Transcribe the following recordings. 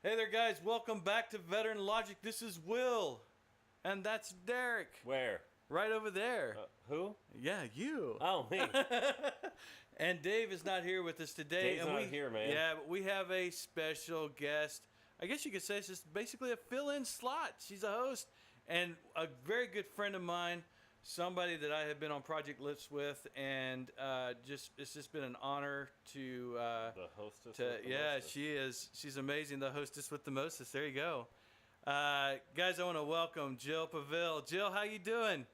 Hey there, guys. Welcome back to Veteran Logic. This is Will, and that's Derek. Where? Right over there. Who? Yeah, you. Oh, me. And Dave is not here with us today. Dave's not here, man. Yeah, but we have a special guest. I guess you could say it's just basically a fill-in slot. She's a host and a very good friend of mine, somebody that I have been on Project Lips with, and it's just been an honor to The hostess. she is. She's amazing. The hostess with the mostest. There you go. Guys, I want to welcome Jill Pavel. Jill, how you doing?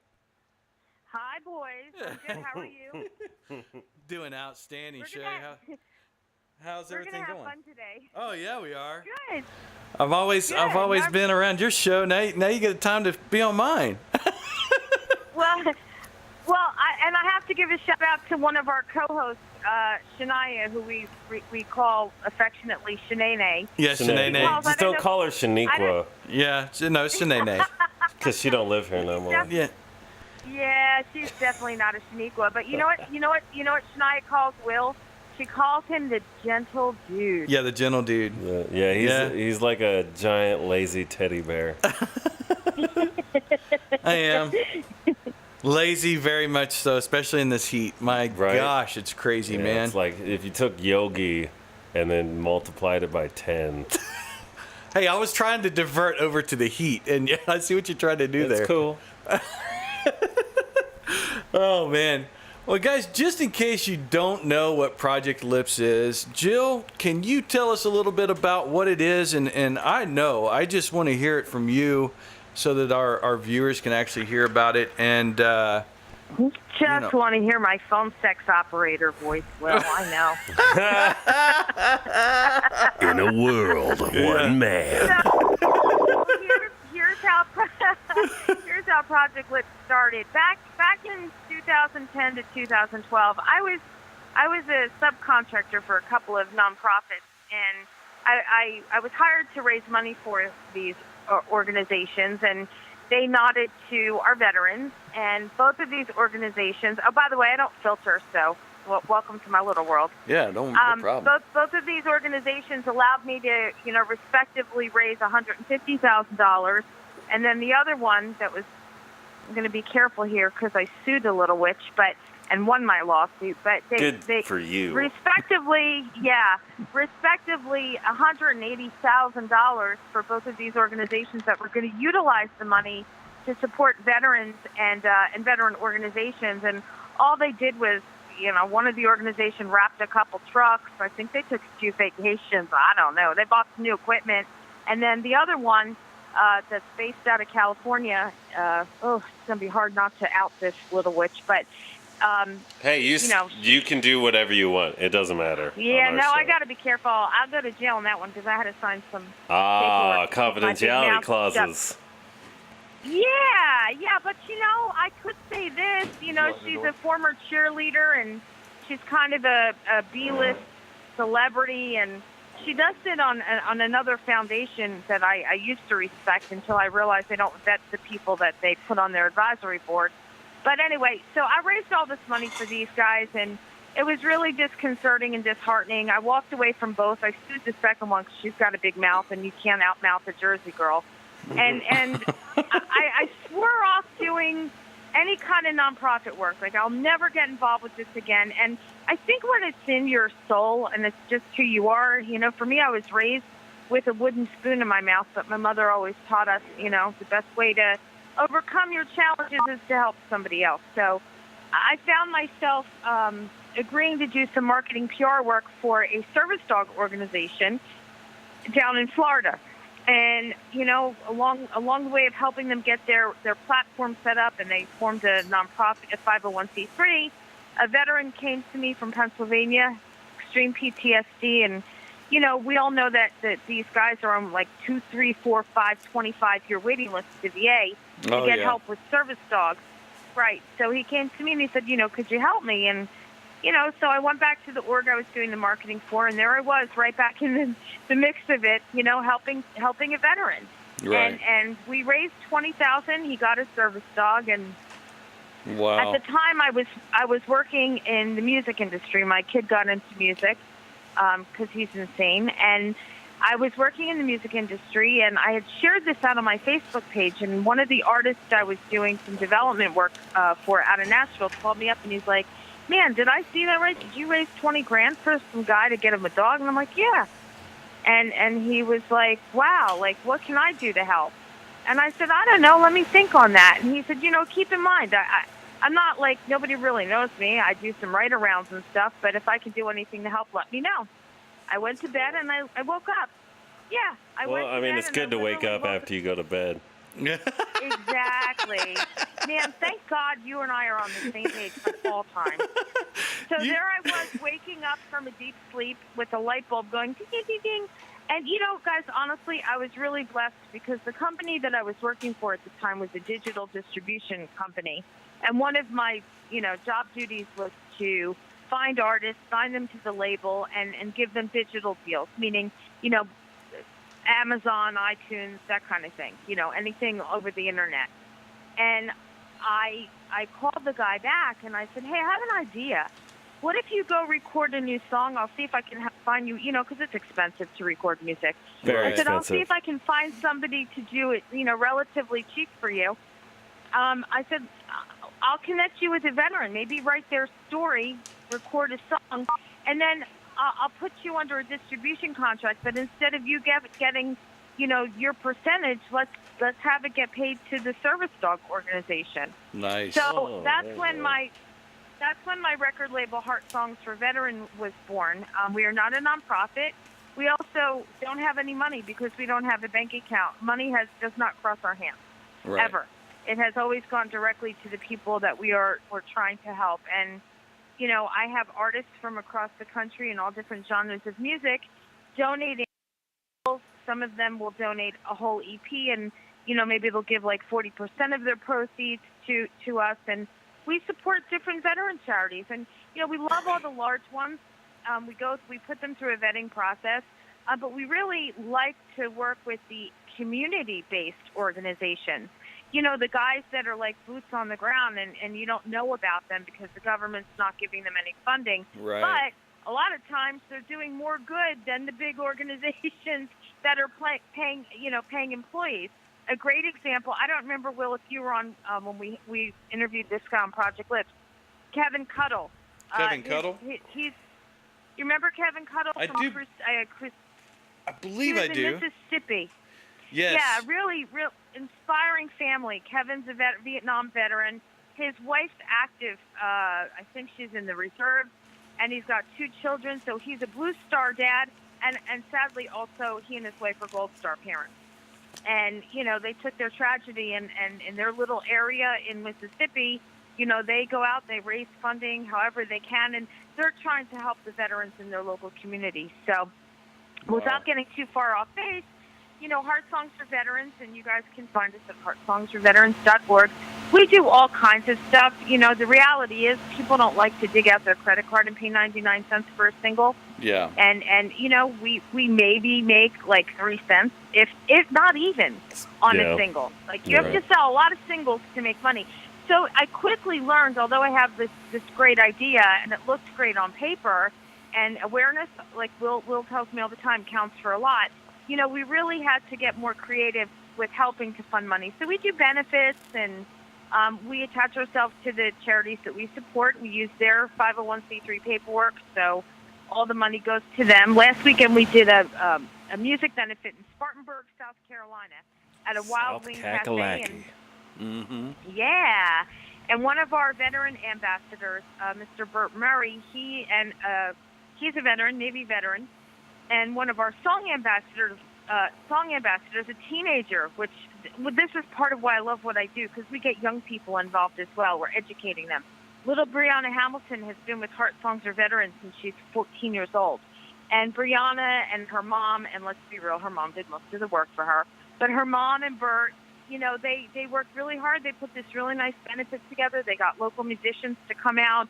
Hi, boys. I'm good. How are you? Doing outstanding, We're Shay. gonna, How's we're everything gonna have going? fun today. Oh yeah, we are. Good. I've always Good. been around your show. Now you get time to be on mine. Well, I have to give a shout out to one of our co-hosts, Shania, who we call affectionately Shanae. Yes, Shanae. Well, Just don't call her Shaniqua, Yeah, no, Shanae. because she don't live here no more. Yeah. Yeah, she's definitely not a Shaniqua. But you know what Shania calls Will? She calls him the gentle dude. Yeah, the gentle dude. He's like a giant lazy teddy bear. I am. Lazy, very much so, especially in this heat. My gosh, it's crazy, man. It's like if you took Yogi and then multiplied it by 10. Hey, I was trying to divert over to the heat, and yeah, I see what you're trying to do there. That's cool. Oh, man. Well, guys, just in case you don't know what Project Lips is, Jill, can you tell us a little bit about what it is? And I just want to hear it from you so that our viewers can actually hear about it. And Just want to hear my phone sex operator voice. Well, I know. In a world of one man. So, here's how Project Lit started. Back in 2010 to 2012, I was a subcontractor for a couple of nonprofits, and I was hired to raise money for these organizations, and they nodded to our veterans. And both of these organizations, oh, by the way, I don't filter, so welcome to my little world. Yeah, no problem. Both of these organizations allowed me to, respectively raise $150,000, and then the other one that was, I'm going to be careful here because I sued the little witch, and won my lawsuit. But they for you. Respectively $180,000 for both of these organizations that were going to utilize the money to support veterans and veteran organizations. And all they did was, one of the organization wrapped a couple trucks. I think they took a few vacations. I don't know. They bought some new equipment. And then the other one that's based out of California, it's going to be hard not to out this little witch, but hey, you can do whatever you want. It doesn't matter. Yeah, no, I got to be careful. I'll go to jail on that one because I had to sign some paperwork. Confidentiality clauses. Yeah, but I could say this. She's a former cheerleader, and she's kind of a B-list celebrity, and she does sit on another foundation that I used to respect until I realized they don't vet the people that they put on their advisory board. But anyway, so I raised all this money for these guys, and it was really disconcerting and disheartening. I walked away from both. I sued the second one because she's got a big mouth, and you can't outmouth a Jersey girl. And I swore off doing any kind of nonprofit work. Like, I'll never get involved with this again. And I think when it's in your soul and it's just who you are, for me, I was raised with a wooden spoon in my mouth, but my mother always taught us, the best way to overcome your challenges is to help somebody else. So I found myself agreeing to do some marketing PR work for a service dog organization down in Florida. And, along the way of helping them get their platform set up, and they formed a nonprofit, a 501c3, a veteran came to me from Pennsylvania, extreme PTSD, and, we all know that these guys are on like 2, 3, 4, 5, 25-year waiting lists to VA to get help with service dogs. Right. So he came to me and he said, could you help me? And, so I went back to the org I was doing the marketing for, and there I was right back in the mix of it, helping a veteran. Right. And we raised $20,000. He got a service dog, and wow. At the time I was working in the music industry. My kid got into music because he's insane, and I was working in the music industry, and I had shared this out on my Facebook page, and one of the artists I was doing some development work for out of Nashville called me up, and he's like, man, did I see that right? Did you raise 20 grand for some guy to get him a dog? And I'm like, yeah. And he was like, wow, like, what can I do to help? And I said, I don't know, let me think on that. And he said, keep in mind, I'm not like, nobody really knows me. I do some write-arounds and stuff, but if I can do anything to help, let me know. I went to bed and I woke up. Yeah, I went to bed. Well, I mean, it's good to wake up after you go to bed. Exactly. Man, thank God you and I are on the same page for all time. So there I was waking up from a deep sleep with a light bulb going ding, ding, ding, ding. And, guys, honestly, I was really blessed because the company that I was working for at the time was a digital distribution company. And one of my, job duties was to find artists, sign them to the label, and give them digital deals, meaning, Amazon, iTunes, that kind of thing, anything over the internet. And I called the guy back and I said, hey, I have an idea. What if you go record a new song? I'll see if I can find you, because it's expensive to record music. Very I said, I'll see expensive. if I can find somebody to do it, relatively cheap for you. I said, I'll connect you with a veteran, maybe write their story, record a song, and then I'll put you under a distribution contract. But instead of you getting, your percentage, let's have it get paid to the service dog organization. Nice. So that's when my record label Heart Songs for Veteran was born. We are not a nonprofit. We also don't have any money because we don't have a bank account. Money does not cross our hands, ever. It has always gone directly to the people that we're trying to help. And, I have artists from across the country in all different genres of music donating. Some of them will donate a whole EP and, maybe they'll give like 40% of their proceeds to us. And we support different veteran charities. And, we love all the large ones. We put them through a vetting process. But we really like to work with the community-based organizations. The guys that are like boots on the ground and you don't know about them because the government's not giving them any funding. Right. But a lot of times they're doing more good than the big organizations that are paying employees. A great example, I don't remember, Will, if you were on when we interviewed this guy on Project Lips, Kevin Cuttle. Kevin Cuttle? You remember Kevin Cuttle? I from do. I believe I do. In Mississippi. Yes. Yeah, really, real inspiring family. Kevin's a Vietnam veteran. His wife's active. I think she's in the reserves, and he's got 2 children. So he's a Blue Star dad, and sadly, also he and his wife are Gold Star parents. And they took their tragedy, and in their little area in Mississippi, they go out, they raise funding however they can, and they're trying to help the veterans in their local community. So, without getting too far off base. Heart Songs for Veterans, and you guys can find us at heartsongsforveterans.org. We do all kinds of stuff. The reality is people don't like to dig out their credit card and pay 99 cents for a single. Yeah. And we maybe make like 3 cents, if not even, on a single. Like, you have to sell a lot of singles to make money. So I quickly learned, although I have this great idea, and it looks great on paper, and awareness, like Will tells me all the time, counts for a lot. We really had to get more creative with helping to fund money. So we do benefits, and we attach ourselves to the charities that we support. We use their 501c3 paperwork, so all the money goes to them. Last weekend we did a music benefit in Spartanburg, South Carolina, at a Wild Wing Cafe. Yeah. And one of our veteran ambassadors, Mr. Burt Murray, he's a veteran, Navy veteran. And one of our song ambassadors, a teenager, which this is part of why I love what I do, because we get young people involved as well. We're educating them. Little Brianna Hamilton has been with Heart Songs for Veterans since she's 14 years old. And Brianna and her mom, and let's be real, her mom did most of the work for her, but her mom and Bert, they worked really hard. They put this really nice benefit together. They got local musicians to come out.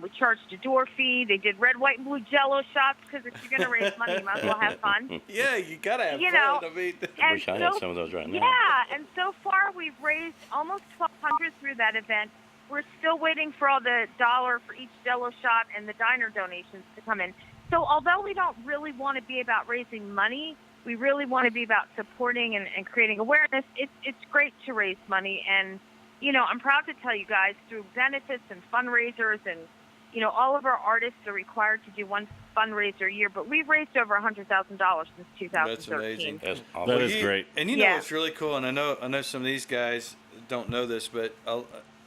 We charged a door fee. They did red, white, and blue Jello shots because if you're going to raise money, you might as well have fun. Yeah, you gotta have fun. I mean, I wish I had some of those right now. Yeah, and so far we've raised almost $1,200 through that event. We're still waiting for all the $1 for each Jello shot and the diner donations to come in. So although we don't really want to be about raising money, We really want to be about supporting and creating awareness. It's great to raise money, and I'm proud to tell you guys through benefits and fundraisers, and all of our artists are required to do one fundraiser a year, but we've raised over $100,000 since 2013. That's amazing. That's awesome. That is great. And it's really cool. And I know some of these guys don't know this, but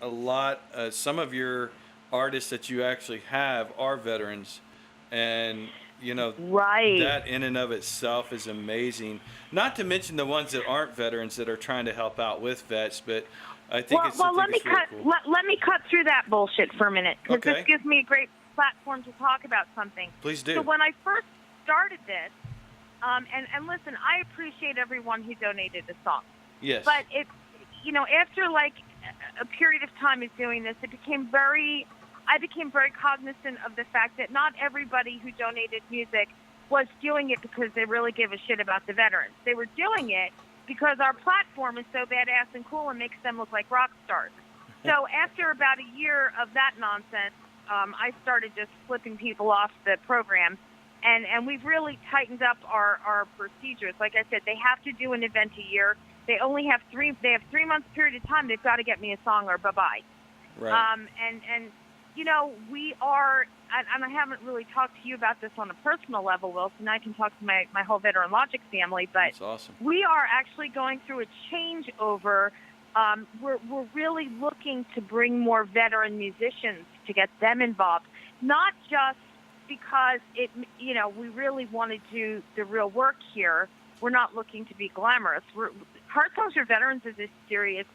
a lot, some of your artists that you actually have are veterans, and right. that in and of itself is amazing. Not to mention the ones that aren't veterans that are trying to help out with vets, but I think it's let me really cut cool. let me cut through that bullshit for a minute, because Okay. this gives me a great platform to talk about something. Please do. So when I first started this, and listen, I appreciate everyone who donated a song. Yes. But it, after like a period of time of doing this, I became very cognizant of the fact that not everybody who donated music was doing it because they really give a shit about the veterans. They were doing it because our platform is so badass and cool and makes them look like rock stars. So after about a year of that nonsense, I started just flipping people off the program, and we've really tightened up our procedures. Like I said, they have to do an event a year. They only have 3 months period of time. They've got to get me a song or bye-bye. Right. We are, and I haven't really talked to you about this on a personal level, Wilson. I can talk to my whole Veteran Logic family, but That's awesome. we are actually going through a changeover. We're really looking to bring more veteran musicians to get them involved, not just because we really want to do the real work here. We're not looking to be glamorous. Heart Songs for Veterans is a serious,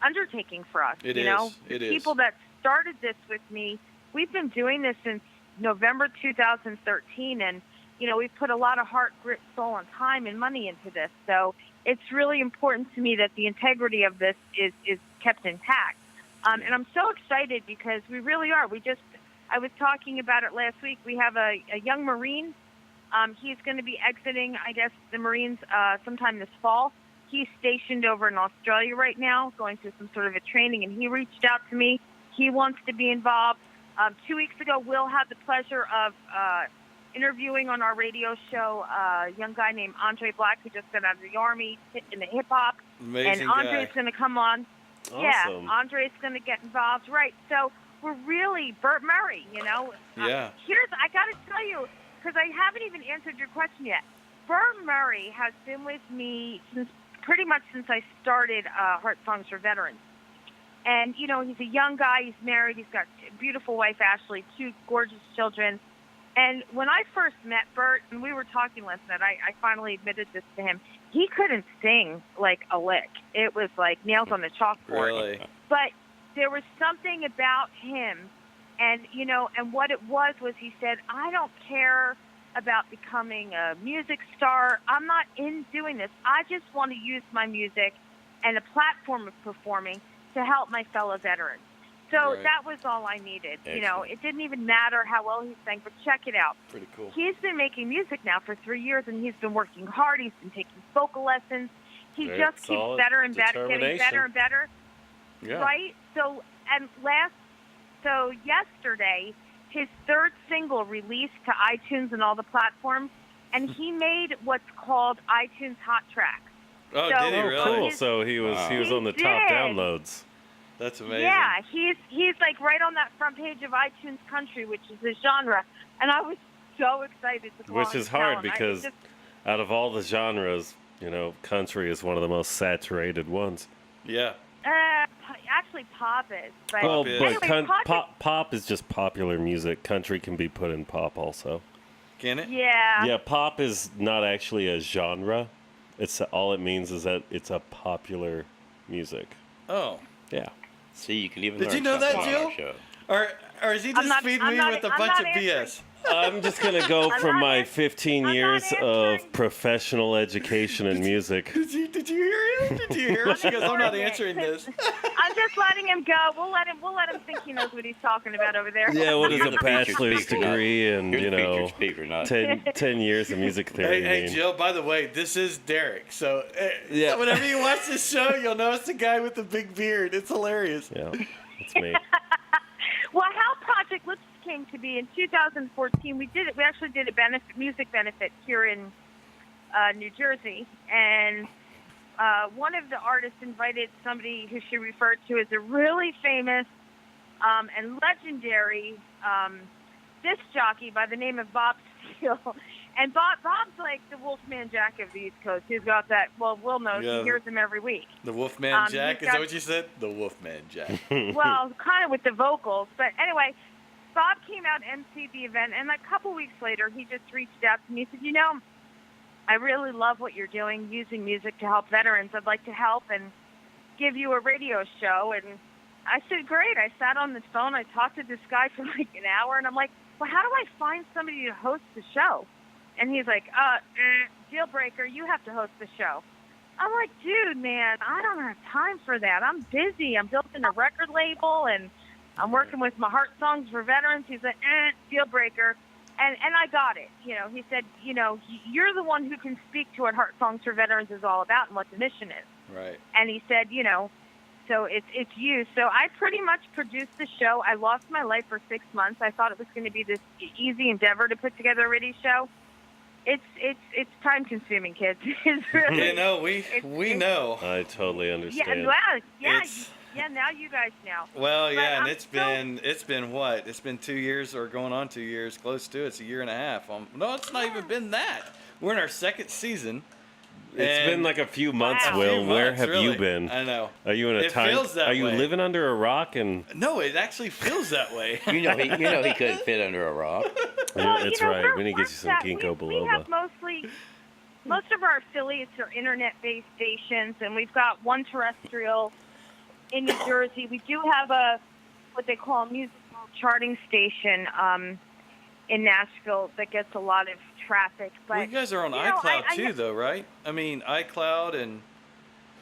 undertaking for us. It is. People that started this with me, we've been doing this since November 2013, and we've put a lot of heart, grit, soul, and time and money into this. So it's really important to me that the integrity of this is kept intact. And I'm so excited because we really are. I was talking about it last week. We have a young Marine. He's going to be exiting, I guess, the Marines sometime this fall. He's stationed over in Australia right now, going through some sort of a training, and he reached out to me. He wants to be involved. 2 weeks ago, Will had the pleasure of interviewing on our radio show a young guy named Andre Black, who just got out of the Army in the hip-hop. Amazing and Andre's guy. going to come on. Awesome. Yeah, Andre's going to get involved. Right, so we're really, Burt Murray, Yeah. I got to tell you, because I haven't even answered your question yet. Burt Murray has been with me pretty much since I started Heart Songs for Veterans. And, he's a young guy. He's married. He's got a beautiful wife, Ashley, 2 gorgeous children. And when I first met Burt, and we were talking last night, I finally admitted this to him. He couldn't sing like a lick. It was like nails on the chalkboard. Really? But there was something about him. And, and what it was he said, I don't care about becoming a music star. I'm not in doing this. I just want to use my music and a platform of performing to help my fellow veterans. So Right. that was all I needed. Excellent. It didn't even matter how well he sang, but check it out. Pretty cool. He's been making music now for 3 years, and he's been working hard. He's been taking vocal lessons. He Great, just keeps solid better and better, getting determination. better and better. Yeah. Right? So yesterday, his 3rd single released to iTunes and all the platforms, and he made what's called iTunes Hot Tracks. Oh, So- did he Oh, really? cool. So he was He on the top did. downloads. That's amazing. Yeah, he's like right on that front page of iTunes Country, which is his genre, and I was so excited to call Which him is and tell hard him. because out of all the genres, country is one of the most saturated ones. Yeah. Actually, pop is. But Well, is. but anyway, pop is just popular music. Country can be put in pop also. Can it? yeah. Yeah, pop is not actually a genre. It's all it means is that it's a popular music. Oh. Yeah. See, you can even Did learn you know that, something on our Jill? show. Or is he just feeding me with a bunch of BS? I'm just going to go I'm from not my an- 15 I'm not years of answering. professional education in music. Did you hear him? Did you hear him? She goes, I'm not answering this. I'm just letting him go. We'll let him think he knows what he's talking about over there. Yeah, what is You're a the featured bachelor's speaker, not- degree and, You're the featured speaker, not 10 years of music theory. Hey, mean? Jill, by the way, this is Derek. So Yeah. whenever you watch this show, you'll notice the guy with the big beard. It's hilarious. Yeah, it's me. Well, how Project Lips came to be in 2014, we actually did a music benefit here in New Jersey, and one of the artists invited somebody who she referred to as a really famous and legendary disc jockey by the name of Bob Steele. And Bob's like the Wolfman Jack of the East Coast. He's got that, well, Will knows, Yeah. he hears him every week. The Wolfman Jack? he's Is that got- what you said? The Wolfman Jack. Well, kind of with the vocals. But anyway, Bob came out and emceed the event, and a couple weeks later, he just reached out to me. He said, you know, I really love what you're doing, using music to help veterans. I'd like to help and give you a radio show. And I said, great. I sat on the phone. I talked to this guy for like an hour, and I'm like, well, how do I find somebody to host the show? And he's like, deal breaker, you have to host the show. I'm like, dude, man, I don't have time for that. I'm busy. I'm building a record label, and I'm working with my Heart Songs for Veterans. He's like, deal breaker. And I got it. You know, he said, you know, you're the one who can speak to what Heart Songs for Veterans is all about and what the mission is. Right. And he said, you know, so it's you. So I pretty much produced the show. I lost my life for 6 months. I thought it was going to be this easy endeavor to put together a radio show. It's time consuming, kids. It's really. You know, we know. I totally understand. Yeah. Now you guys know. Well, yeah, But and I'm it's been what? It's been 2 years or going on 2 years, close to it. It's a year and a half. No, it's not even been that. We're in our second season. It's been like a few months, Wow. Will. Few Where months, have really. you been? I know. Are you in a It time? feels that Are you way. living under a rock? And No, it actually feels that way. You know he couldn't fit under a rock. Well, it's you know, right. we're We need to get you some that. ginkgo We biloba. have most of our affiliates are internet-based stations, and we've got one terrestrial in New Jersey. We do have what they call a musical charting station in Nashville that gets a lot of traffic. But Well, you guys are on you know, iCloud I too, though, right? I mean, iCloud and.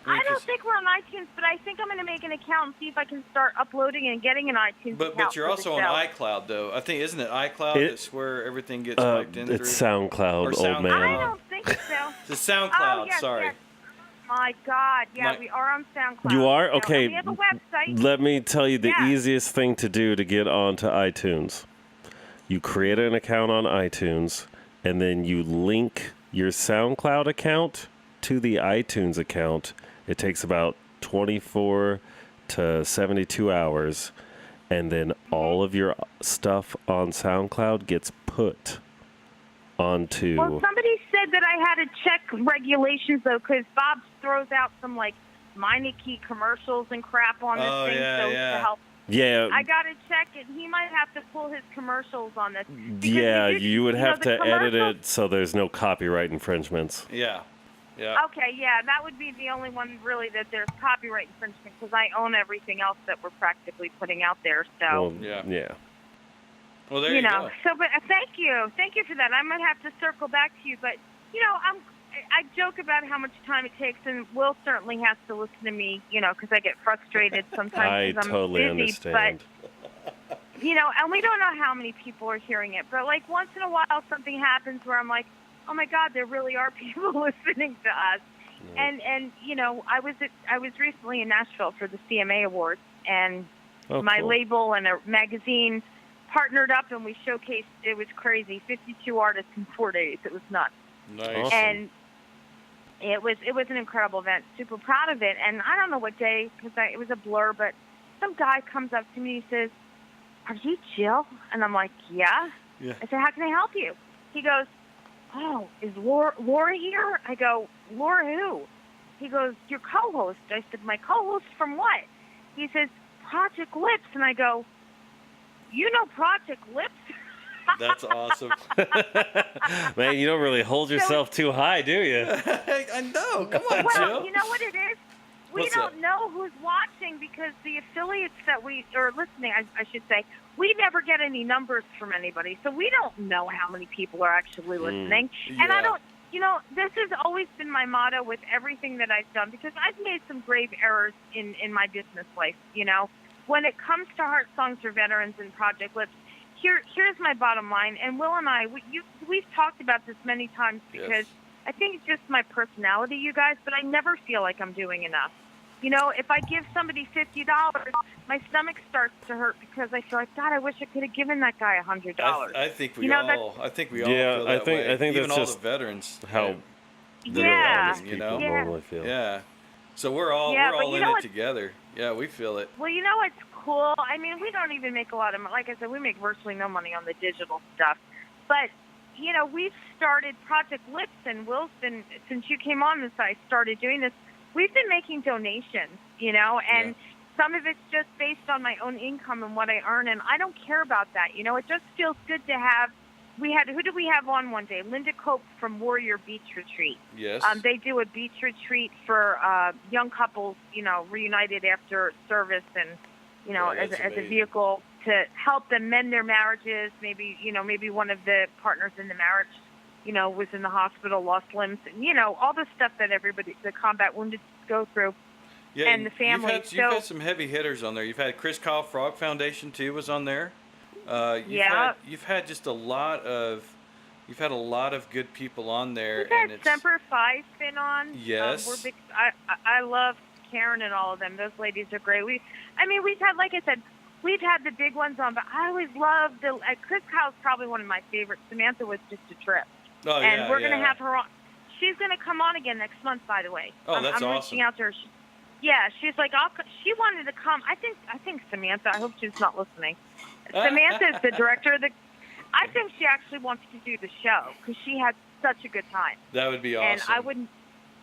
I don't think we're on iTunes, but I think I'm going to make an account and see if I can start uploading and getting an iTunes account. But you're for the also on show. iCloud, though. I think isn't it iCloud that's where everything gets plugged in It's through? SoundCloud, Or old SoundCloud. man. I don't think so. The SoundCloud. Oh, yes, sorry. yes. My God, yeah, My- we are on SoundCloud. You are? So, and Okay. we have a website. Let me tell you the Yeah. easiest thing to do to get onto iTunes. You create an account on iTunes, and then you link your SoundCloud account to the iTunes account. It takes about 24 to 72 hours, and then all of your stuff on SoundCloud gets put onto... Well, somebody said that I had to check regulations, though, because Bob throws out some, like, Meineke commercials and crap on this Oh, thing. yeah, so yeah. to help. Yeah, I got to check it. He might have to pull his commercials on this. Because yeah, you would know, have the to edit commercials- it so there's no copyright infringements. Yeah. Yeah. Okay, yeah, that would be the only one, really, that there's copyright infringement, because I own everything else that we're practically putting out there, so... Well, Yeah. yeah. Well, there you you know, go. so but thank you for that. I might have to circle back to you, but you know, I joke about how much time it takes, and Will certainly has to listen to me, you know, because I get frustrated I sometimes because I'm totally busy. understand. But you know, and we don't know how many people are hearing it, but like once in a while something happens where I'm like, oh my God, there really are people listening to us. And you know, I was recently in Nashville for the CMA Awards, and Oh, my cool. label and a magazine partnered up, and we showcased. It was crazy, 52 artists in 4 days. It was nuts, Nice. Awesome. and it was an incredible event. Super proud of it. And I don't know what day, because it was a blur, but some guy comes up to me. He says, "Are you Jill?" And I'm like, "Yeah." Yeah. I said, "How can I help you?" He goes, "Oh, is Laura here?" I go, "Laura who?" He goes, "Your co-host." I said, "My co-host from what?" He says, "Project Lips." And I go, "You know Project Lips?" That's awesome. Man, you don't really hold yourself too high, do you? I know. Come on, Well, Jill. you know what it is? We What's don't that? know who's watching, because the affiliates that are listening, I should say, we never get any numbers from anybody. So we don't know how many people are actually listening. And I Yeah. don't, you know, this has always been my motto with everything that I've done, because I've made some grave errors in my business life, you know. When it comes to Heart Songs for Veterans and Project Lips, here's my bottom line. And Will and I, we've talked about this many times, because Yes. I think it's just my personality, you guys, but I never feel like I'm doing enough. You know, if I give somebody $50, my stomach starts to hurt, because I feel like, God, I wish I could have given that guy $100. I think we You know, all. I think we all Yeah, feel I that think- way. I think Even that's all just the veterans. How the Yeah. feeling, you know? People normally feel. Yeah. So we're all Yeah, but in you know it what- together. Yeah, we feel it. Well, you know what's cool? I mean, we don't even make a lot of money. Like I said, we make virtually no money on the digital stuff. But, you know, we've started Project Lips, and Will's been, since you came on this, I started doing this. We've been making donations, you know, and some of it's just based on my own income and what I earn, and I don't care about that. You know, it just feels good to have. Who did we have on one day? Linda Cope from Warrior Beach Retreat. Yes. They do a beach retreat for young couples, you know, reunited after service, and you know, Yeah, as that's a amazing. vehicle to help them mend their marriages. Maybe, you know, maybe one of the partners in the marriage, you know, was in the hospital, lost limbs, and you know, all the stuff that everybody, the combat wounded, go through. Yeah, and the family. You've had some heavy hitters on there. You've had Chris Kyle Frog Foundation too was on there. You've had just a lot of good people on there. We've had and Semper Fi's been on. Yes. We're big. I love Karen and all of them. Those ladies are great. We've had, like I said, we've had the big ones on, but I always loved Chris Kyle's probably one of my favorites. Samantha was just a trip. Oh, and yeah, we're going to yeah. have her on. She's going to come on again next month, by the way. Oh, that's I'm awesome. reaching out to her. She's like, she wanted to come. I think Samantha, I hope she's not listening. Samantha is the director of the, I think she actually wants to do the show because she had such a good time. That would be awesome. And I wouldn't,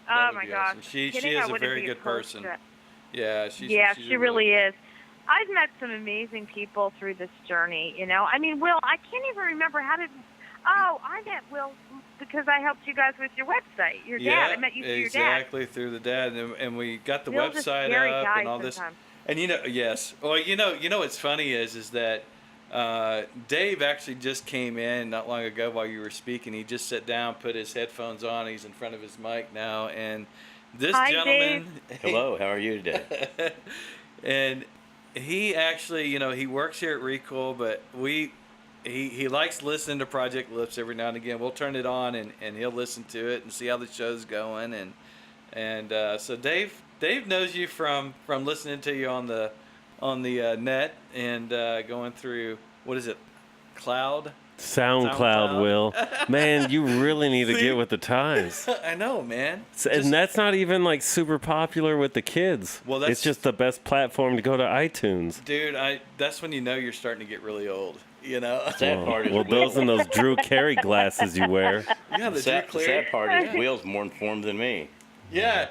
That oh would my be gosh. awesome. She Kidding, is I a wouldn't very be good opposed to person. it. Yeah, She's a really is. I've met some amazing people through this journey, you know. I mean, Will, I can't even remember I met Will because I helped you guys with your website. Your dad. I met you through your dad. Exactly, through the dad, and we got the Will's a website scary up guy and all this. sometimes. And you know, yes. Well, you know what's funny is that Dave actually just came in not long ago while you were speaking. He just sat down, put his headphones on. He's in front of his mic now, and this Hi, gentleman. Hello, how are you today? And he actually, you know, he works here at Recoil, but he likes listening to Project Lips every now and again. We'll turn it on and he'll listen to it and see how the show's going. And so Dave knows you from listening to you on the net and going through, what is it, SoundCloud, Will. Man, you really need to get with the times. I know, man. And that's not even like super popular with the kids. Well, it's just the best platform to go to iTunes. Dude, that's when you know you're starting to get really old. You know. Sad part is Well, those and those Drew Carey glasses you wear. Yeah, the sad clear. part is Will's more informed than me. Yeah.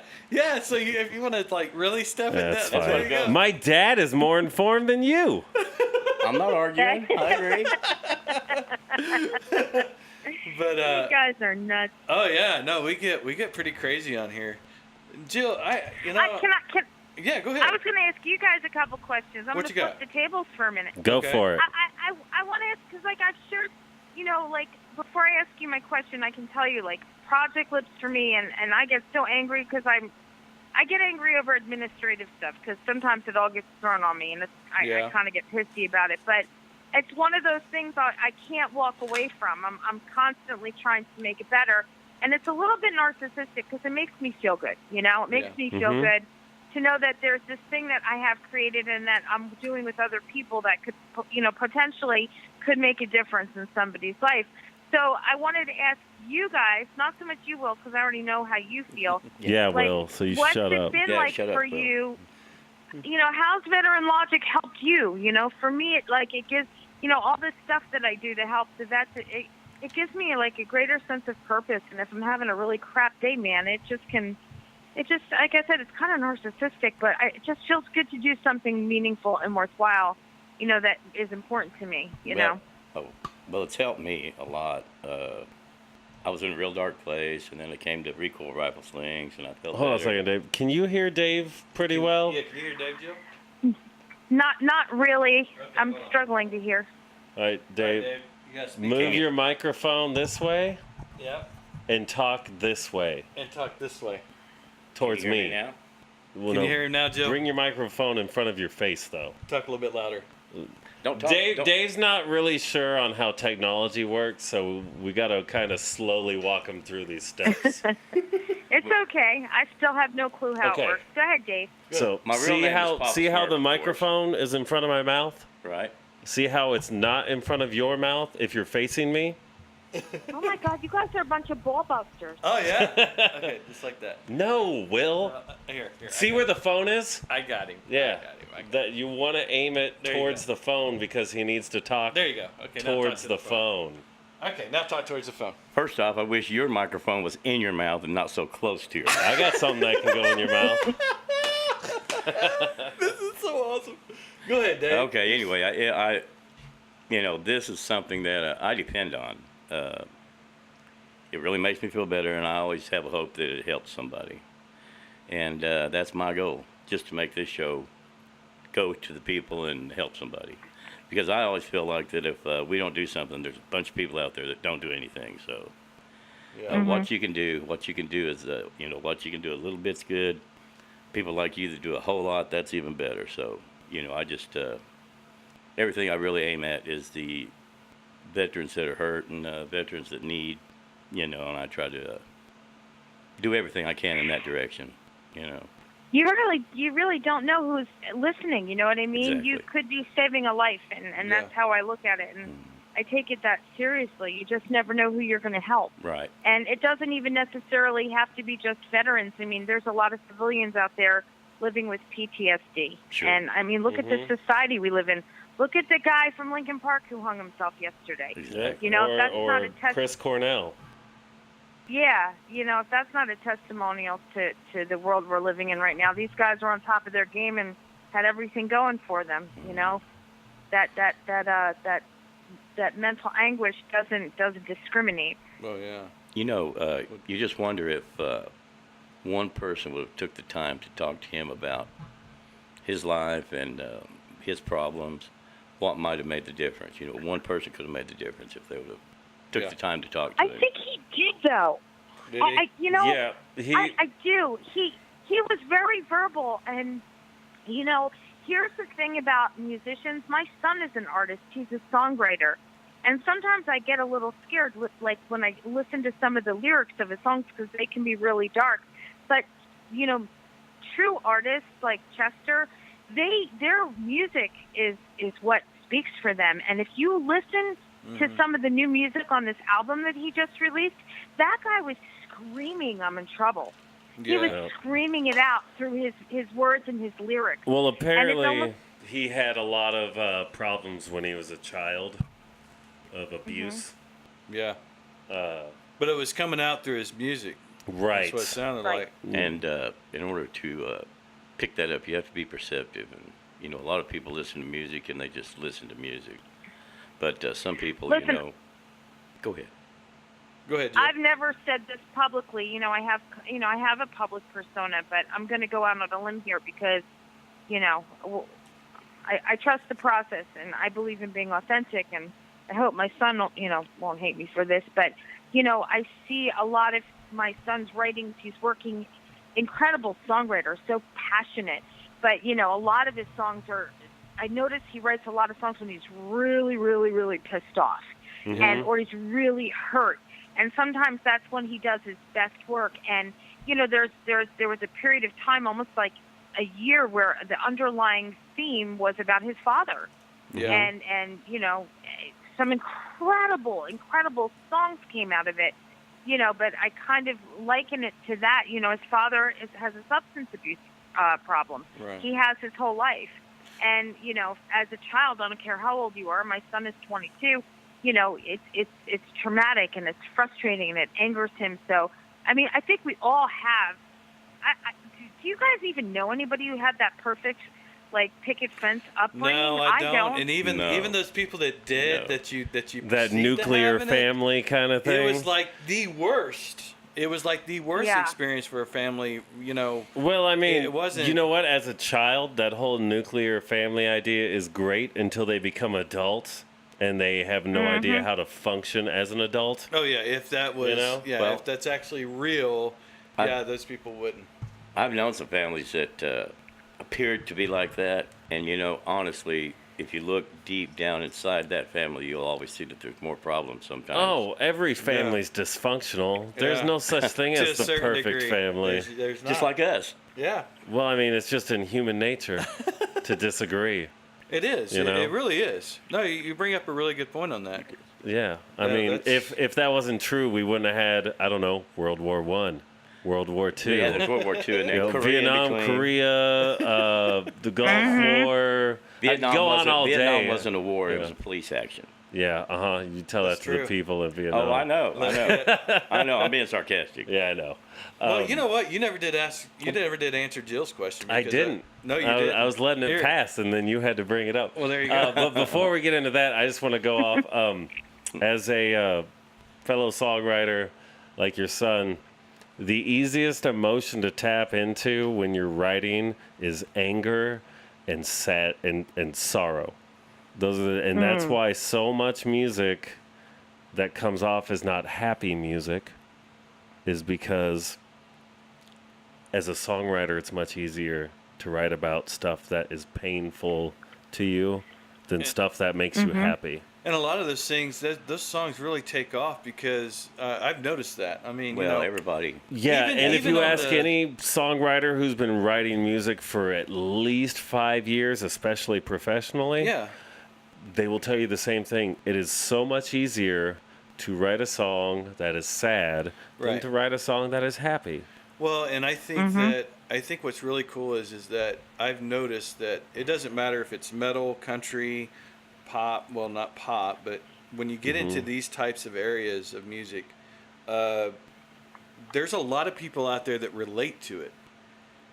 So if you want to like really step it That's down, there you go. fine. My dad is more informed than you. I'm not arguing. I agree. But You guys are nuts. oh yeah, no, we get pretty crazy on here. Jill, Can yeah, go ahead. I was going to ask you guys a couple questions. I'm What going you to got? flip the tables for a minute. Go Okay. for it. I want to ask because, like, I've shared, you know, like, before I ask you my question, I can tell you, like, Project Lips for me, and I get so angry because I get angry over administrative stuff because sometimes it all gets thrown on me, and I kind of get pissy about it. But it's one of those things I can't walk away from. I'm constantly trying to make it better, and it's a little bit narcissistic because it makes me feel good, you know? It makes me feel good to know that there's this thing that I have created and that I'm doing with other people that could, you know, potentially could make a difference in somebody's life. So I wanted to ask you guys, not so much you, Will, because I already know how you feel. Yeah, Like, Will, so you what's shut it up. been Yeah, like shut up, for Will. you? You know, how's Veteran Logic helped you? You know, for me, it gives, you know, all this stuff that I do to help the vets, it gives me like a greater sense of purpose. And if I'm having a really crap day, man, like I said, it's kind of narcissistic, but it just feels good to do something meaningful and worthwhile, you know, that is important to me, you know? Well, it's helped me a lot. I was in a real dark place, and then it came to recoil rifle slings, and I felt Hold on a better. second, Dave. Can you hear Dave pretty well? Yeah, can you hear Dave, Jill? Not really. Okay, I'm hold on. struggling to hear. All right, Dave, You gotta speak move up. your microphone this way Yeah, and talk this way and talk this way. towards Can you hear me. me now? Well, Can no, you hear him now, Jill? bring your microphone in front of your face, though. Talk a little bit louder. Don't talk. don't- Dave's not really sure on how technology works, so we got to kind of slowly walk him through these steps. It's okay. I still have no clue how Okay. it works. Go ahead, Dave. So My real see name is how Papa see how Smurf, the of course. microphone is in front of my mouth? Right. See how it's not in front of your mouth if you're facing me? Oh my God, you guys are a bunch of ball busters. Oh yeah. Okay, just like that. No, Will. Here. See where the phone is? I got him. Yeah. I got him. That you want to aim it There you towards go. the phone because he needs to talk There you go. Okay. Now towards talk to the phone. Okay, now talk towards the phone. First off, I wish your microphone was in your mouth and not so close to your mouth. I got something that can go in your mouth. This is so awesome. Go ahead, Dave. Okay, anyway, I this is something that I depend on. It really makes me feel better, and I always have a hope that it helps somebody. And that's my goal, just to make this show go to the people and help somebody. Because I always feel like that if we don't do something, there's a bunch of people out there that don't do anything. So what you can do is, what you can do a little bit's good. People like you that do a whole lot, that's even better. So, I just, everything I really aim at is the veterans that are hurt and veterans that need, and I try to do everything I can in that direction, You really don't know who's listening. You know what I mean? Exactly. You could be saving a life, and that's how I look at it. And I take it that seriously. You just never know who you're going to help. Right. And it doesn't even necessarily have to be just veterans. I mean, there's a lot of civilians out there living with PTSD. Sure. And I mean, look at the society we live in. Look at the guy from Lincoln Park who hung himself yesterday. Exactly. That's or not a test. Chris Cornell. Yeah, if that's not a testimonial to the world we're living in right now. These guys are on top of their game and had everything going for them. That mental anguish doesn't discriminate. Oh yeah. You just wonder if one person would have took the time to talk to him about his life and his problems, what might have made the difference. One person could have made the difference if they would have took the time to talk to him. I think he did, though. Did he? Yeah, I do. He was very verbal, and here's the thing about musicians. My son is an artist. He's a songwriter, and sometimes I get a little scared, like when I listen to some of the lyrics of his songs, because they can be really dark. But true artists like Chester, their music is what speaks for them. And if you listen to some of the new music on this album that he just released, that guy was screaming, "I'm in trouble." Yeah. He was screaming it out through his words and his lyrics. Well, And it's apparently almost- he had a lot of problems when he was a child of abuse. Yeah. But it was coming out through his music. Right. That's what it sounded Right. like. And in order to pick that up, you have to be perceptive. And, a lot of people listen to music and they just listen to music. But some people, Listen. Go ahead. Go ahead, Jill. I've never said this publicly. I have a public persona, but I'm going to go out on a limb here because, I trust the process and I believe in being authentic, and I hope my son, won't hate me for this, but, I see a lot of my son's writings. He's working, incredible songwriter, so passionate, but, a lot of his songs I notice he writes a lot of songs when he's really, really, really pissed off, or he's really hurt. And sometimes that's when he does his best work. And, there was a period of time, almost like a year, where the underlying theme was about his father. Yeah. And some incredible songs came out of it, but I kind of liken it to that. His father has a substance abuse problem. Right. He has his whole life. And, as a child, I don't care how old you are, my son is 22, it's traumatic and it's frustrating and it angers him. So, I mean, I think we all have. Do you guys even know anybody who had that perfect, picket fence upbringing? No, I don't. And No. even those people that did, No. that you that perceived to nuclear having family kind of thing. It was like the worst. It was like the worst Yeah. experience for a family. Well, I mean, It wasn't- you know what? As a child, that whole nuclear family idea is great until they become adults and they have no idea how to function as an adult. Oh yeah, if that was, Well, if that's actually real, those people wouldn't. I've known some families that appeared to be like that. And, honestly, if you look deep down inside that family, you'll always see that there's more problems sometimes. Oh, every family's dysfunctional. There's Yeah. no such thing To a as the certain perfect degree. family. There's not. Just like us. Yeah, Well, I mean, it's just in human nature to disagree. it is. You know? It really is. No, you bring up a really good point on that. Yeah, I Yeah, mean, that's- if that wasn't true, we wouldn't have had, I don't know, World War One, World War Two, Yeah, there's World War II and you know, then Korea Vietnam, in between. Korea, the Gulf War. I'd go on all Vietnam day. wasn't a war; it Yeah. was a police action. Yeah, You tell That's that to the true. people in Vietnam. Oh, I know. I know. I'm being sarcastic. Yeah, I know. Well, you know what? You never did answer Jill's question. I because didn't. No, you didn't. I was letting it Here. pass, and then you had to bring it up. Well, there you go. But before we get into that, I just want to go off. As a fellow songwriter like your son, the easiest emotion to tap into when you're writing is anger and sad and sorrow. Those are and that's why so much music that comes off as not happy music is because as a songwriter it's much easier to write about stuff that is painful to you than stuff that makes you happy. And a lot of those things, those songs really take off because I've noticed that. I mean, Well, you know, everybody. Yeah, and if even you on ask the- any songwriter who's been writing music for at least 5 years, especially professionally, yeah, they will tell you the same thing. It is so much easier to write a song that is sad than Right. to write a song that is happy. well, and I think what's really cool is that I've noticed that it doesn't matter if it's metal, country, pop. Well, not pop, but when you get into these types of areas of music, there's a lot of people out there that relate to it.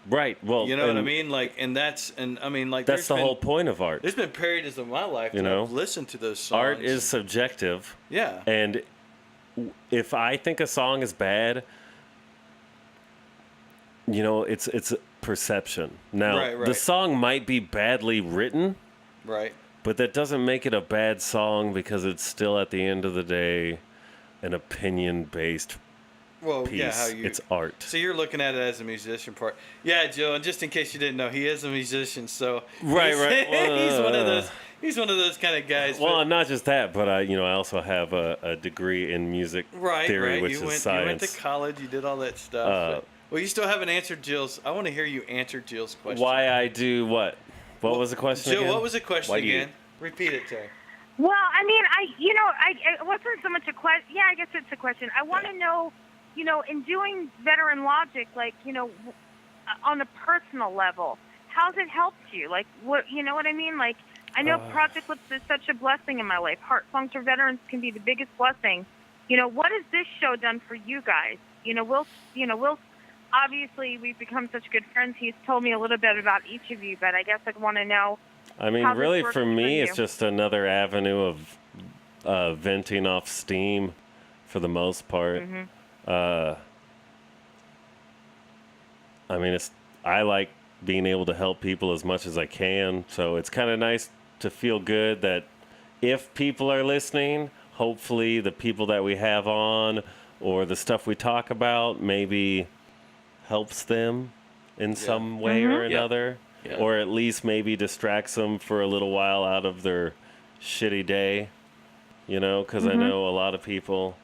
Right. Well, You know what I and mean? Like, and I mean, like, that's there's the been- whole point of art. There's been periods of my life You that know, I've listened to those songs. Art is subjective. yeah, And if I think a song is bad, you know, it's perception. Now, Right, the right. song might be badly written, right. but that doesn't make it a bad song because it's still at the end of the day an opinion-based Well, piece. yeah, how you. It's art. So you're looking at it as a musician part. Yeah, Joe, and just in case you didn't know, he is a musician, so Right, he's, right. he's one of those. He's one of those kind of guys. Well, but- and not just that, but I also have a degree in music right, theory, right. which You is went science. to college. You did all that stuff. Well, you still haven't answered Jill's. I want to hear you answer Jill's question. Why I do what? What was the question Jill, again? what was the question Why do you- again? Repeat it to her. Well, I mean, it wasn't so much a question. Yeah, I guess it's a question. I want to know, in doing Veteran Logic, like, on a personal level, how's it helped you? Like, what, you know what I mean? Like, I know Project Lips is such a blessing in my life. Heart Songs for Veterans can be the biggest blessing. What has this show done for you guys? Will, obviously we've become such good friends. He's told me a little bit about each of you, but I guess I'd want to know. I mean, how this really, works for me, for it's you. just another avenue of venting off steam, for the most part. I mean, I like being able to help people as much as I can, so it's kind of nice to feel good that if people are listening, hopefully the people that we have on or the stuff we talk about maybe helps them in some way or Yeah. another. Yeah. Or at least maybe distracts them for a little while out of their shitty day, because I know a lot of people,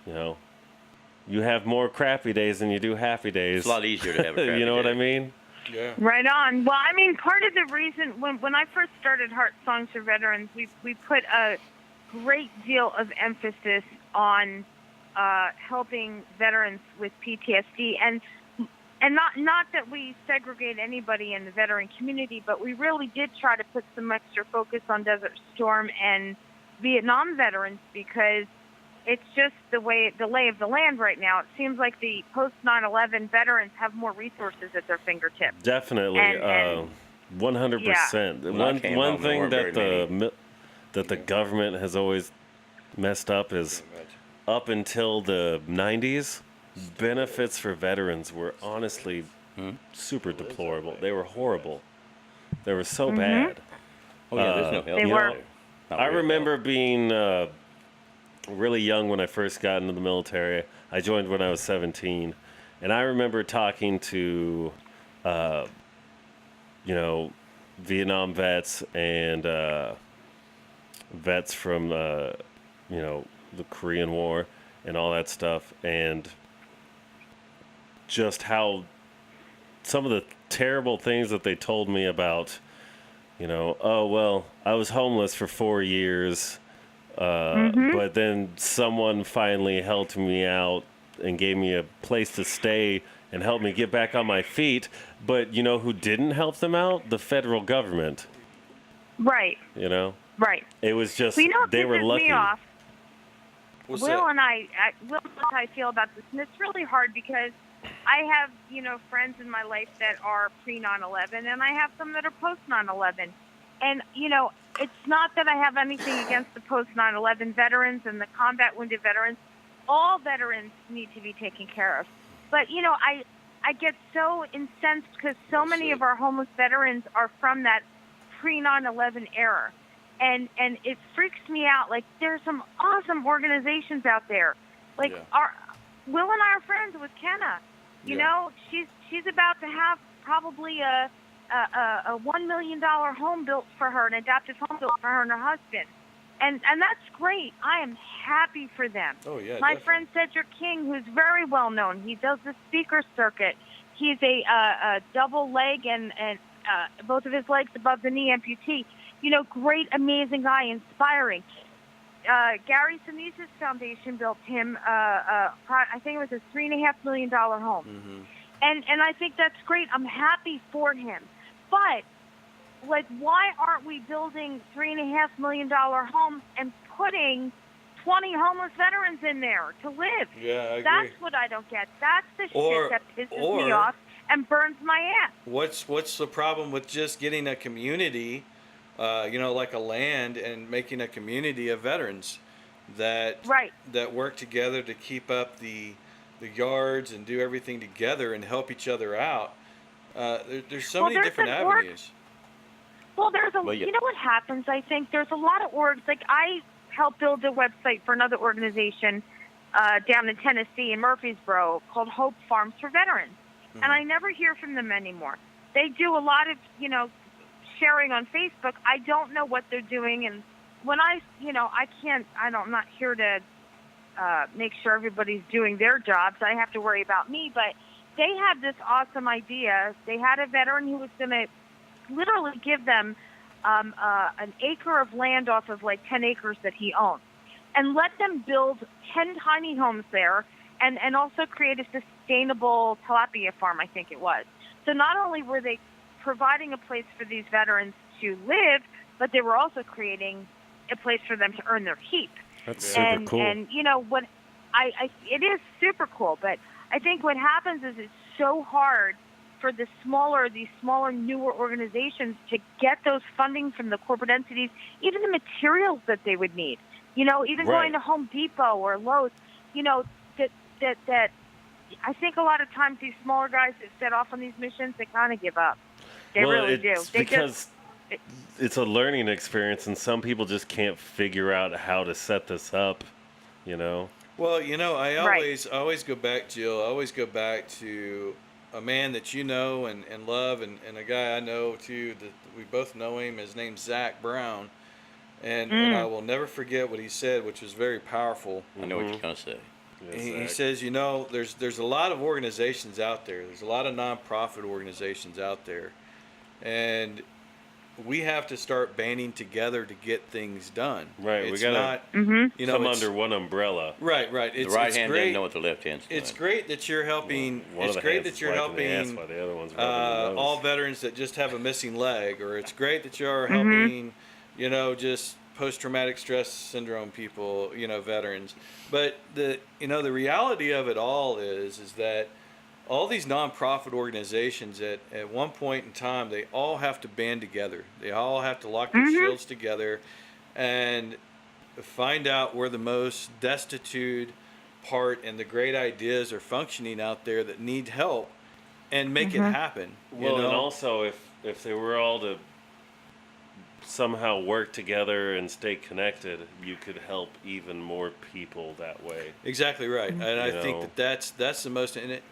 you have more crappy days than you do happy days. It's a lot easier to have a crappy You know what day. I mean? Yeah. Right on. Well, I mean, part of the reason when I first started Heart Songs for Veterans, we put a great deal of emphasis on helping veterans with PTSD, and not that we segregate anybody in the veteran community, but we really did try to put some extra focus on Desert Storm and Vietnam veterans because it's just the lay of the land right now. It seems like the post 9/11 veterans have more resources at their fingertips. Definitely, And- 100%. When I came One home, there thing weren't that very the government has always messed up is up until the 90s, benefits for veterans were honestly super deplorable. They were horrible. They were so bad. Oh, yeah, there's no help. They out were. there. Not I real remember help. being really young when I first got into the military. I joined when I was 17. And I remember talking to, Vietnam vets and vets from, the Korean War and all that stuff. And just how some of the terrible things that they told me about, oh, well, I was homeless for 4 years But then someone finally helped me out and gave me a place to stay and helped me get back on my feet. But you know who didn't help them out? The federal government. Right. You know? Right. It was just, Well, you know what they were pisses lucky. me off? What's Will that? and Will knows how I feel about this, and it's really hard because I have, friends in my life that are pre 9/11, and I have some that are post 9/11. And it's not that I have anything against the post 9/11 veterans and the combat wounded veterans. All veterans need to be taken care of. But I get so incensed because so many of our homeless veterans are from that pre 9/11 era. And it freaks me out. Like, there's some awesome organizations out there. Like, Will and I are friends with Kenna. You know, she's about to have probably a $1 million home built for her, an adoptive home built for her and her husband. And that's great. I am happy for them. Oh, yeah, My definitely. friend Cedric King, who's very well known, he does the speaker circuit. He's a double leg and both of his legs above the knee amputee. Great, amazing guy, inspiring. Gary Sinise's foundation built him, I think it was a $3.5 million home. Mm-hmm. And I think that's great. I'm happy for him. But, why aren't we building $3.5 million homes and putting 20 homeless veterans in there to live? Yeah, I agree. That's what I don't get. That's the Or- shit that pisses or- me off and burns my ass. What's the problem with just getting a community, like a land, and making a community of veterans that work together to keep up the yards and do everything together and help each other out? There's so many different avenues. Well, you know what happens? I think there's a lot of orgs. Like, I helped build a website for another organization down in Tennessee in Murfreesboro called Hope Farms for Veterans. Mm-hmm. And I never hear from them anymore. They do a lot of, sharing on Facebook. I don't know what they're doing. And when I'm not here to make sure everybody's doing their jobs. I have to worry about me. But they had this awesome idea. They had a veteran who was going to literally give them an acre of land off of 10 acres that he owned and let them build 10 tiny homes there and also create a sustainable tilapia farm, I think it was. So not only were they providing a place for these veterans to live, but they were also creating a place for them to earn their keep. That's super cool. And what it is super cool, but I think what happens is it's so hard for these smaller, newer organizations to get those funding from the corporate entities, even the materials that they would need. Even going to Home Depot or Lowe's, that I think a lot of times these smaller guys that set off on these missions, they kind of give up. They really do. It's a learning experience, and some people just can't figure out how to set this up, Well, I always go back, Jill. I always go back to a man that you know and love, and a guy I know too. That we both know him. His name's Zach Brown, and I will never forget what he said, which was very powerful. I know what you're gonna say. He says, there's a lot of organizations out there. There's a lot of nonprofit organizations out there, and we have to start banding together to get things done. Right, it's we gotta come under one umbrella. Right. The right hand doesn't know what the left hand's doing. It's great that you're helping. It's great that you're helping all veterans that just have a missing leg, or it's great that you're helping, just post-traumatic stress syndrome people, veterans. But the reality of it all is that all these nonprofit organizations at one point in time, they all have to band together. They all have to lock their shields together and find out where the most destitute part and the great ideas are functioning out there that need help and make it happen. Well, and also if they were all to somehow work together and stay connected, you could help even more people that way. Exactly right. And I think that's the most, and it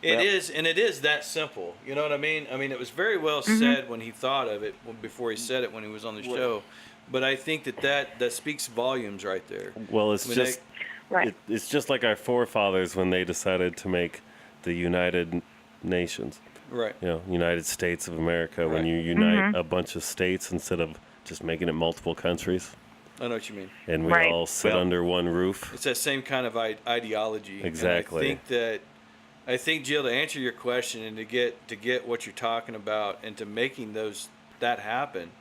is that simple. You know what I mean? I mean, it was very well said when he thought of it, before he said it when he was on the show. But I think that speaks volumes right there. Well, it's it's just like our forefathers when they decided to make the United Nations. Right. United States of America. When you unite a bunch of states instead of just making it multiple countries. I know what you mean. and we Right. all sit Well- under one roof. It's that same kind of ideology. Exactly. And I think Jill, to answer your question and to get what you're talking about and to making that happen,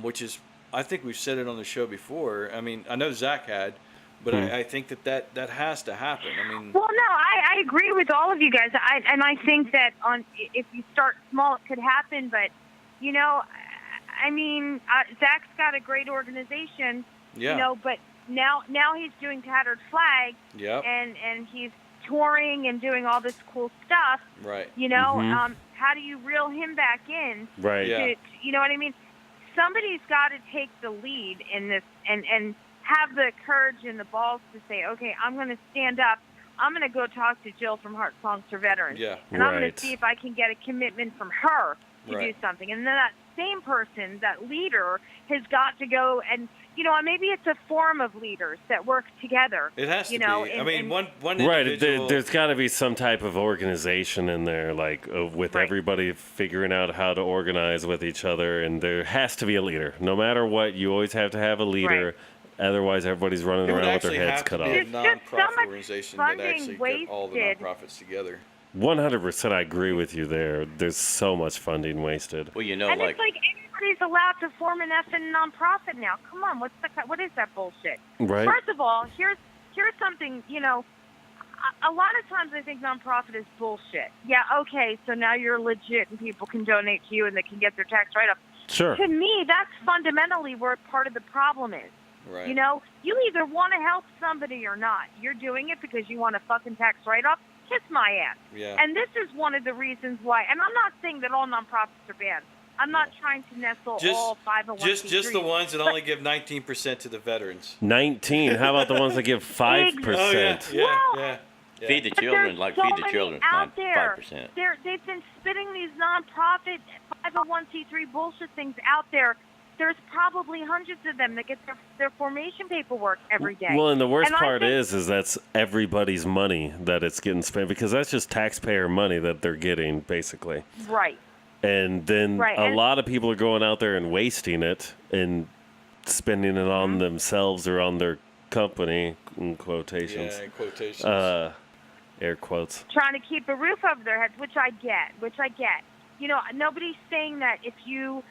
which is, I think we've said it on the show before. I mean, I know Zach had, but I think that has to happen. I mean, Well, no, I agree with all of you guys. I think that if you start small, it could happen. But, you know, I mean, Zach's got a great organization, yeah, you know, but now he's doing Tattered Flag, yep, and he's touring and doing all this cool stuff. right, You know, Mhm. how do you reel him back in? Right. Yeah. You know what I mean? Somebody's got to take the lead in this and have the courage and the balls to say, okay, I'm going to stand up. I'm going to go talk to Jill from Heart Songs for Veterans. yeah, And I'm going Right. to see if I can get a commitment from her to Right. do something. And then that same person, that leader, has got to go and, you know, maybe it's a form of leaders that work together. it has to you know, be. and- I mean, and- one Right. individual. There's got to be some type of organization in there, like with Right. everybody figuring out how to organize with each other, and there has to be a leader. No matter what, you always have to have a leader. Otherwise, everybody's running It would around with their actually heads have to cut be off. a There's just so nonprofit much organization that funding actually get all the wasted. nonprofits together. 100%, I agree with you there. There's so much funding wasted. Well, you know, And like it's like anybody's allowed to form an effing nonprofit now. Come on, what is that bullshit? Right. First of all, here's something, you know, a lot of times I think nonprofit is bullshit. Yeah, okay, so now you're legit and people can donate to you and they can get their tax write-off. Sure. To me, that's fundamentally where part of the problem is. Right. You know, you either want to help somebody or not. You're doing it because you want a fucking tax write-off. Kiss my ass. Yeah. And this is one of the reasons why. And I'm not saying that all nonprofits are bad. I'm not trying to nestle Just- all 501c3s. Just the ones that only give 19% to the veterans. 19. How about the ones that give 5%? Oh yeah, yeah, Well, yeah. Yeah. feed the But children, there's like so feed the many children, out there. 5%. They've been spitting these nonprofit 501c3 bullshit things out there. There's probably hundreds of them that get their formation paperwork every day. Well, and the worst And I part think- is that's everybody's money that it's getting spent, because that's just taxpayer money that they're getting, basically. Right. And then Right, a and- lot of people are going out there and wasting it and spending it on Mm-hmm. themselves or on their company, in Yeah, quotations. in quotations. Air quotes. Trying to keep a roof over their heads, which I get. You know, nobody's saying that if you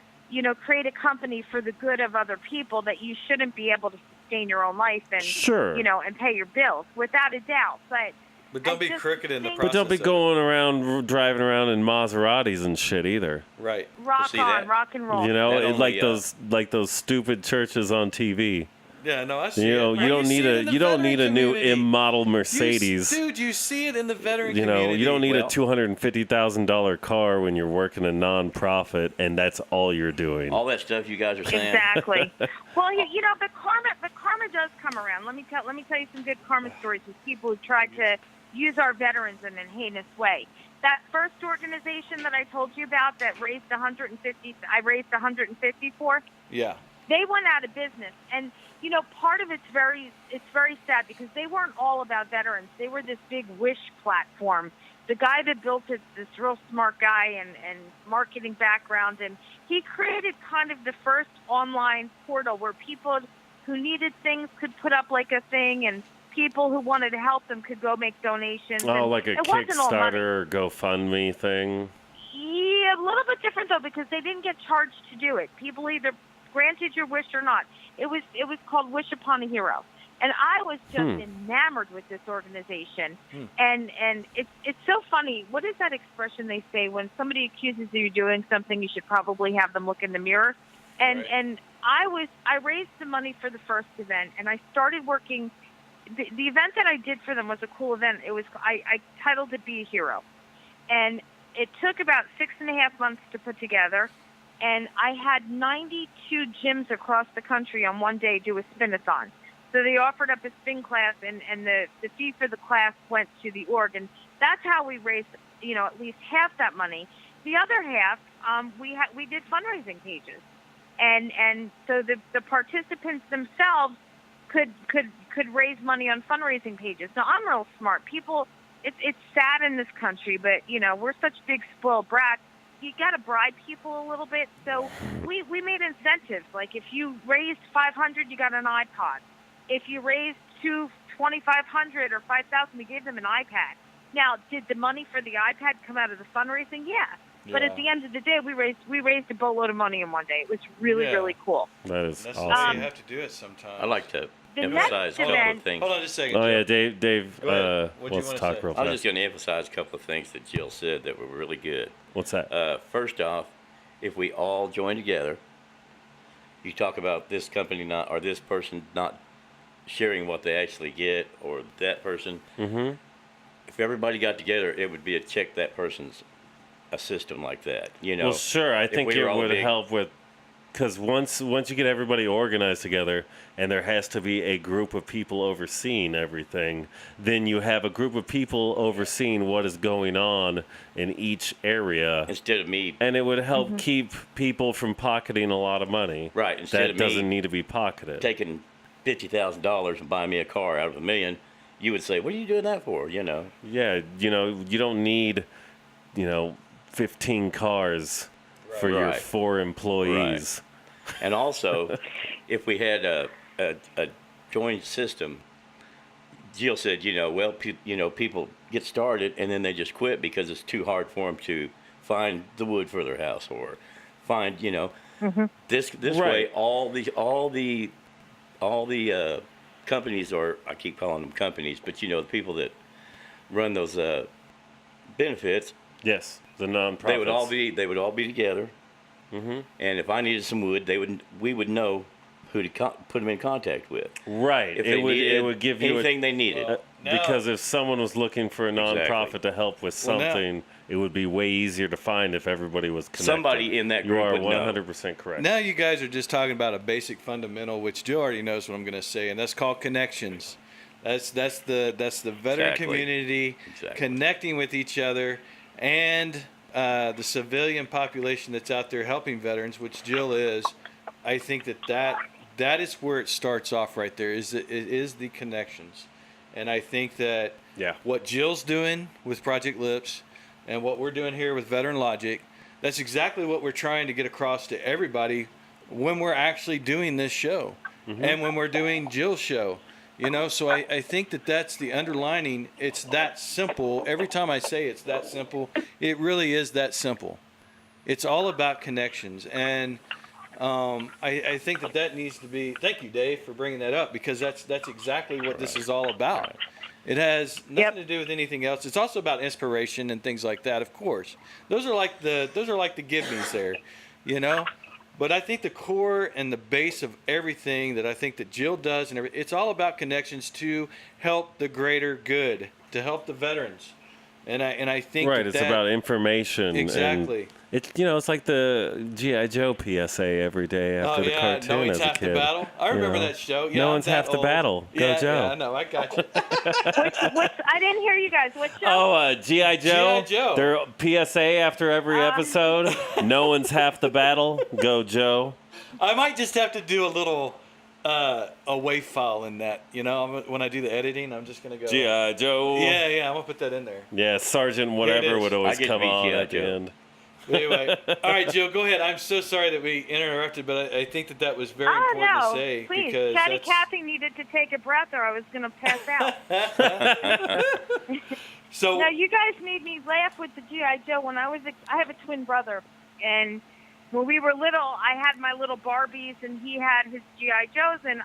create a company for the good of other people, that you shouldn't be able to sustain your own life and, Sure. and pay your bills, without a doubt. But don't I be just crooked in the think- But process. don't be of it. going around driving around in Maseratis and shit either. Right. rock see on, that- rock and roll. You know, That only, like those stupid churches on TV. Yeah, no, I see You know, it. you don't see need it a in the you don't veteran need a new community. M model You Mercedes. dude, you see it in the veteran You know, community. you don't need a Well- $250,000 car when you're working a non-profit, and that's all you're doing. All that stuff you guys are saying. Exactly. Well, but karma does come around. Let me tell you some good karma stories with people who tried to use our veterans in a heinous way. That first organization that I told you about that raised 150, I raised 150 for. Yeah. They went out of business, and part of it's very sad because they weren't all about veterans. They were this big wish platform. The guy that built it, this real smart guy and marketing background, and he created kind of the first online portal where people who needed things could put up like a thing, and people who wanted to help them could go make donations. Oh, and like a it wasn't all money. Kickstarter or GoFundMe thing. Yeah, a little bit different though because they didn't get charged to do it. People either granted your wish or not. It was called Wish Upon a Hero, and I was just enamored with this organization. And it's so funny. What is that expression they say when somebody accuses you of doing something? You should probably have them look in the mirror. And Right. and I raised the money for the first event, and I started working. The event that I did for them was a cool event. It was I titled it Be a Hero, and it took about 6.5 months to put together. And I had 92 gyms across the country on one day do a spin-a-thon. So they offered up a spin class, and the fee for the class went to the org. And that's how we raised, at least half that money. The other half, we did fundraising pages, and so the participants themselves could raise money on fundraising pages. Now I'm real smart. People, it's sad in this country, but we're such big spoiled brats. you got to bribe people a little bit. So we made incentives. Like if you raised 500, you got an iPod. If you raised 2,500 or 5,000, we gave them an iPad. Now, did the money for the iPad come out of the fundraising? Yeah. But at the end of the day, we raised a boatload of money in one day. It was really cool. That's That's awesome. the way you have to do it sometimes. I like to The emphasize next a couple event- of things. Hold on just a second. Oh Jill. yeah, Dave. Go ahead. What'd you Let's wanna talk say? real I was fast. just going to emphasize a couple of things that Jill said that were really good. What's that? First off, if we all join together, you talk about this company not, or this person not sharing what they actually get, or that person. Mm-hmm. If everybody got together, it would be a check that person's a system like that. You know. Well, sure. I if think we it were all would big- help with, because once you get everybody organized together, and there has to be a group of people overseeing everything, then you have a group of people overseeing what is going on in each area, Instead of me, and it would help keep people from pocketing a lot of money. Right, instead That of me doesn't need to be pocketed. taking $50,000 and buying me a car out of $1 million, you would say, "What are you doing that for?" You know. Yeah, you don't need, 15 cars for your Right. 4 employees. And also, if we had a joint system, Jill said, people get started and then they just quit because it's too hard for them to find the wood for their house or find, this way Right. all the companies, or I keep calling them companies, but the people that run those benefits, Yes, the nonprofits. they would all be together. Mm-hmm. And if I needed some wood, we would know who to put them in contact with. Right. If It they needed would give you anything they needed. because if someone was looking for a nonprofit Exactly. to help with Well, now- something, it would be way easier to find if everybody was connected. Somebody in that You group are would know. 100% correct. Now you guys are just talking about a basic fundamental, which Jill already knows what I'm going to say, and that's called connections. That's the veteran Exactly. community Exactly. connecting with each other, and the civilian population that's out there helping veterans, which Jill is. I think that is where it starts off right there. It is the connections, and I think that Yeah. what Jill's doing with Project Lips and what we're doing here with Veteran Logic, that's exactly what we're trying to get across to everybody when we're actually doing this show and when we're doing Jill's show. So I think that's the underlining. It's that simple. Every time I say it's that simple, it really is that simple. It's all about connections. And I think that needs to be, thank you, Dave, for bringing that up, because that's exactly what this is all about. It has nothing to do with anything else. It's also about inspiration and things like that, of course. Those are like the give-me's there, But I think the core and the base of everything that I think that Jill does, and it's all about connections to help the greater good, to help the veterans. And I think Right, that it's about information. Exactly. And it's like the G.I. Joe PSA every day after the cartoon no one's as a half kid. the battle. I remember know. that show. Yeah, No I'm one's that half the old. battle. Go Yeah, Joe. Yeah, I know. I got you. I didn't hear you guys. What show? Oh, G.I. Joe. G.I. Joe. Their PSA after every episode. No one's half the battle. Go Joe. I might just have to do a little a wave file in that. When I do the editing, I'm just gonna go. G.I. Joe. Yeah, I'm gonna put that in there. Yeah, Sergeant Here whatever it is. would always I get to come be on G.I. at the Joe. end. Anyway, all right, Jill, go ahead. I'm so sorry that we interrupted, but I think that was very important no, to say, please. because Chatty that's- Cathy needed to take a breath, or I was going to pass out. So No, you guys made me laugh with the G.I. Joe. I have a twin brother, and when we were little, I had my little Barbies, and he had his G.I. Joes, and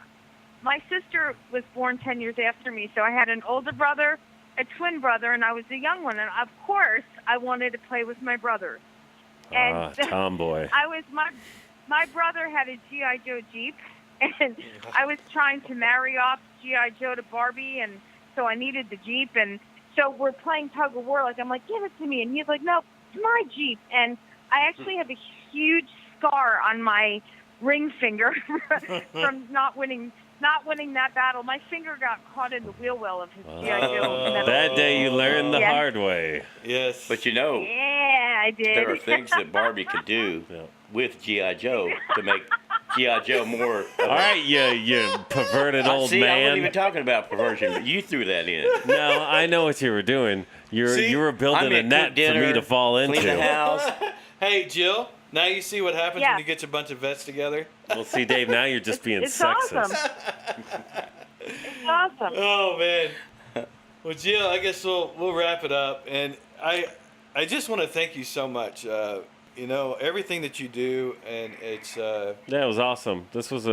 my sister was born 10 years after me, so I had an older brother, a twin brother, and I was the young one, and of course, I wanted to play with my brothers. And Tomboy. my brother had a G.I. Joe Jeep, and I was trying to marry off G.I. Joe to Barbie, and so I needed the Jeep, and so we're playing tug of war. Like, I'm like, give it to me, and he's like, no, it's my Jeep, and I actually have a huge scar on my ring finger from not winning that battle. My finger got caught in the wheel well of his G.I. Joe. That day you learned the Yeah. hard way. yes, But Yeah, I did. there are things that Barbie could do with G.I. Joe to make G.I. Joe more. All right, you perverted old See, I wasn't man. even talking about perversion, but you threw that in. No, I know what you were doing. You See? were I building a meant net cook dinner, for me to fall clean the into. house. Hey, Jill. Now you see what happens Yeah. when you get a bunch of vets together. Well, see, Dave, now you're just being It's sexist. awesome. It's awesome. Oh man. Well, Jill, I guess we'll wrap it up, and I just want to thank you so much. You know, everything that you do, and it's Yeah, it was awesome. This was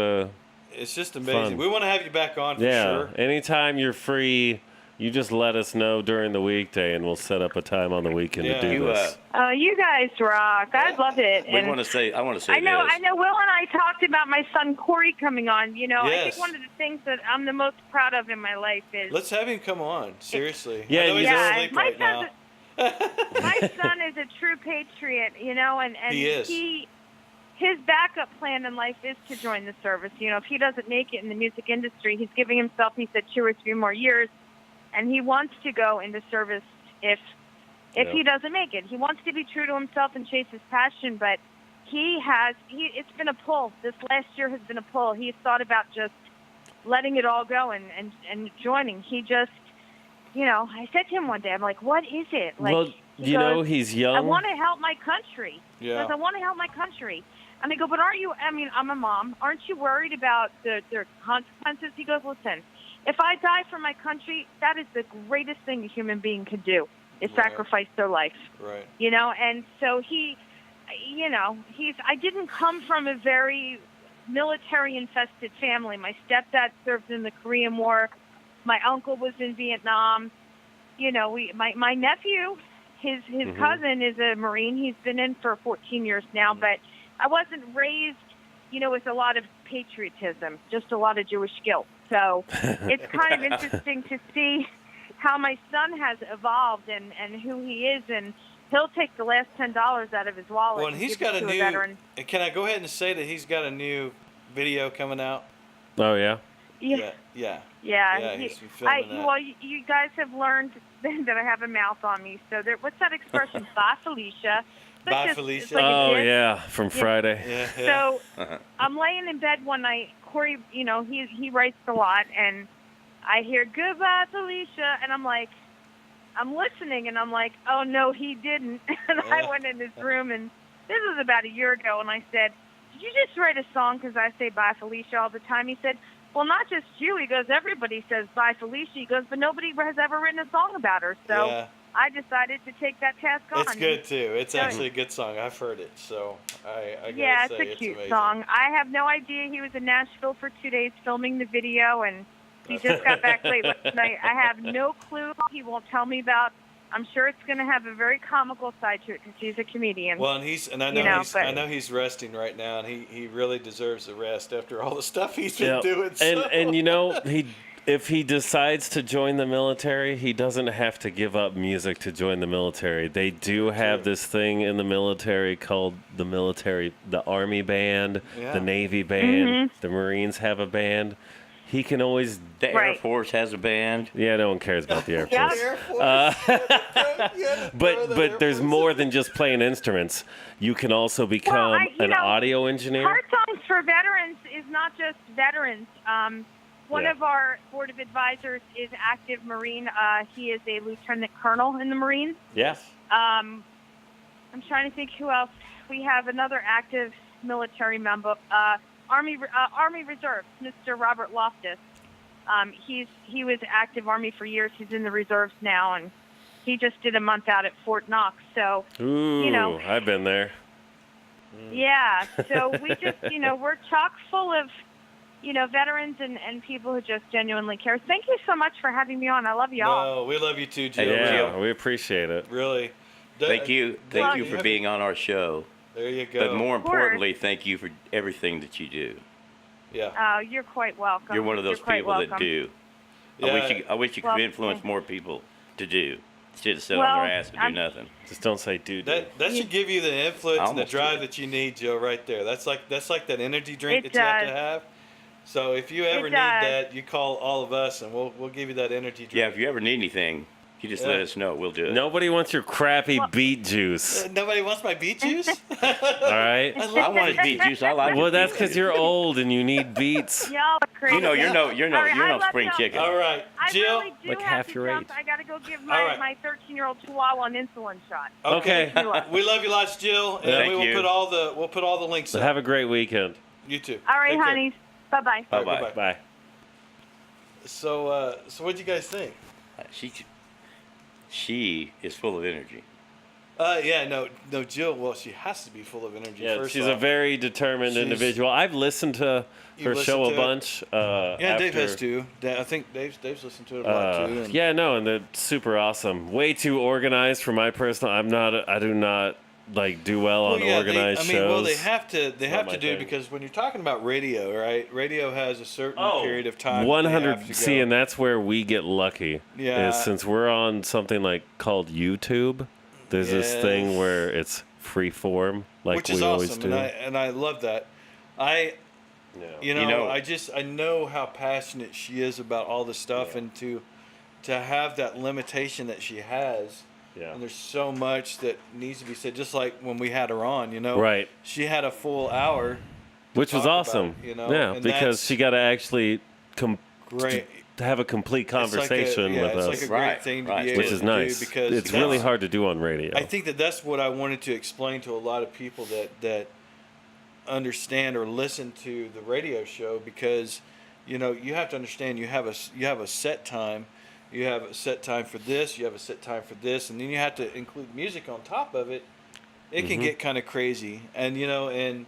it's just amazing. Fun. We want to have you back on for yeah. sure. Anytime you're free, you just let us know during the weekday, and we'll set up a time on the weekend Yeah. to do You, this. Oh, you guys rock. I love it. I want to say I know. this. I know. Will and I talked about my son Corey coming on. You know, I Yes. think one of the things that I'm the most proud of in my life is Let's have him come on. Seriously. Yeah, I know he's yeah, asleep my right now. my son is a true patriot. You know, and He is. his backup plan in life is to join the service. You know, if he doesn't make it in the music industry, he's giving himself, he said, 2 or 3 more years, and he wants to go into service if Yeah. he doesn't make it. He wants to be true to himself and chase his passion, but it's been a pull. This last year has been a pull. He's thought about just letting it all go and joining. He just, you know, I said to him one day, I'm like, what is it? Like, Well, he you know, goes, he's young. I want to help my country. Yeah. Because I want to help my country. And I go, but aren't you, I mean, I'm a mom. Aren't you worried about the consequences? He goes, listen, if I die for my country, that is the greatest thing a human being can do, is Right. sacrifice their life. Right. You know, and so he, you know, I didn't come from a very military-infested family. My stepdad served in the Korean War. My uncle was in Vietnam. You know, my nephew, his cousin is a Marine. He's been in for 14 years now, but I wasn't raised, you know, with a lot of patriotism, just a lot of Jewish guilt. So it's kind of interesting to see how my son has evolved and who he is, and he'll take the last $10 out of his wallet. Well, and he's give it got a to new. veteran. Can I go ahead and say that he's got a new video coming out? Oh, yeah? Yeah. Yeah, Yeah, he's been filming that. Well, you guys have learned that I have a mouth on me. So what's that expression? Bye, Felicia. That's Bye, just- Felicia. it's like a Oh, diss. yeah, from Friday. Yeah. Yeah. So I'm laying in bed one night. Corey, you know, he writes a lot, and I hear "Goodbye, Felicia," and I'm like, I'm listening, and I'm like, oh no, he didn't. And I went in his room, and this was about a year ago, and I said, did you just write a song because I say "Bye, Felicia" all the time? He said, well, not just you. He goes, everybody says "Bye, Felicia." He goes, but nobody has ever written a song about her. So Yeah. I decided to take that task on. It's good too. It's So- actually a good song. I've heard it, so I gotta Yeah, say it's a cute amazing. song. I have no idea he was in Nashville for 2 days filming the video, and he just got back late last night. I have no clue. He won't tell me about. I'm sure it's going to have a very comical side to it because he's a comedian. Well, and I know You know, he's but- I know he's resting right now, and he really deserves the rest after all the stuff he's been Yeah. doing. So. And you know, if he decides to join the military, he doesn't have to give up music to join the military. They do have this thing in the military called the Army band, Yeah. the Navy band, Mm-hmm. the Marines have a band. He can always, The Air Right. Force has a band. yeah, no one cares about the Air Force. Yeah. Air Force. But there's more than just playing instruments. You can also become you an know, audio engineer. Heart Songs for Veterans is not just veterans. One Yeah. of our board of advisors is active Marine. He is a lieutenant colonel in the Marines. Yes. I'm trying to think who else. We have another active military member, Army Reserve, Mr. Robert Loftus. He was active Army for years. He's in the reserves now, and he just did a month out at Fort Knox. So, Ooh, you know. I've been there. yeah. So we just, you know, we're chock full of, you know, veterans and people who just genuinely care. Thank you so much for having me on. I love y'all. No, we love you too, Jill. Hey, Yeah, Jill. we appreciate it. Really. Thank you Well, for being on our show. There you go. But more Of course. importantly, thank you for everything that you do. Yeah. Oh, you're quite welcome. You're one of those You're quite people that welcome. do. Yeah. I wish you Well, could influence thank- more people to do instead of sitting Well, on their ass and do I'm- nothing. Just don't say dude. That should give you the influence and the almost drive did. that you need, Joe, right there. That's like that energy drink It that you have to does. have. So if you ever It need does. that, you call all of us and we'll give you that energy drink. Yeah, if you ever need anything, You just let us know. We'll do it. Nobody wants your crappy beet juice. Nobody wants my beet juice? All right. I want his beet juice. I like Well, his that's beet because juice. you're old and you need beets. Y'all are crazy. You know, you're no All right, I love spring y'all. chicken. All right, I Jill. really do Like have half to your jump. age. I got to go give All right. my 13-year-old Chihuahua an insulin shot. Okay. We love you lots, Jill, and Thank we will you. put all the links So up. have a great weekend. You too. All right, Take care. honeys. Bye-bye. All right, Bye-bye. bye-bye. Bye. So what'd you guys think? She is full of energy. Yeah, no, Jill. Well, she has to be full of energy. Yeah, first she's off. a very determined She's- individual. I've listened to her You've show a listened to it? bunch. Yeah, Dave after- has too. I think Dave's listened to it a lot too. And Yeah, no, and they're super awesome. Way too organized for my personal. I do not like do well on organized shows. well, they have to. They have my to do thing. because when you're talking about radio, right? Radio has a certain period of time. that they 100. have to See, go. and that's where we get lucky. Yeah. Is since we're on something like called YouTube, there's this thing Yes. where it's free form, like which we is always awesome, do. and I love that. You know, I know how passionate she is about all this stuff, and to have that limitation that she has. Yeah. And there's so much that needs to be said. Just like when we had her on, you know, Right. She had a full hour, Which was talk about awesome. it, you know, yeah, and because that's she got to actually great. to have a complete conversation with it's us, like a great Right, thing to right. be able which to is nice. do because It's really hard to do on radio. I think that's what I wanted to explain to a lot of people that understand or listen to the radio show, because you know you have to understand you have a set time. You have a set time for this, you have a set time for this, and then you have to include music on top of it. It can get kind of crazy. And, you know, and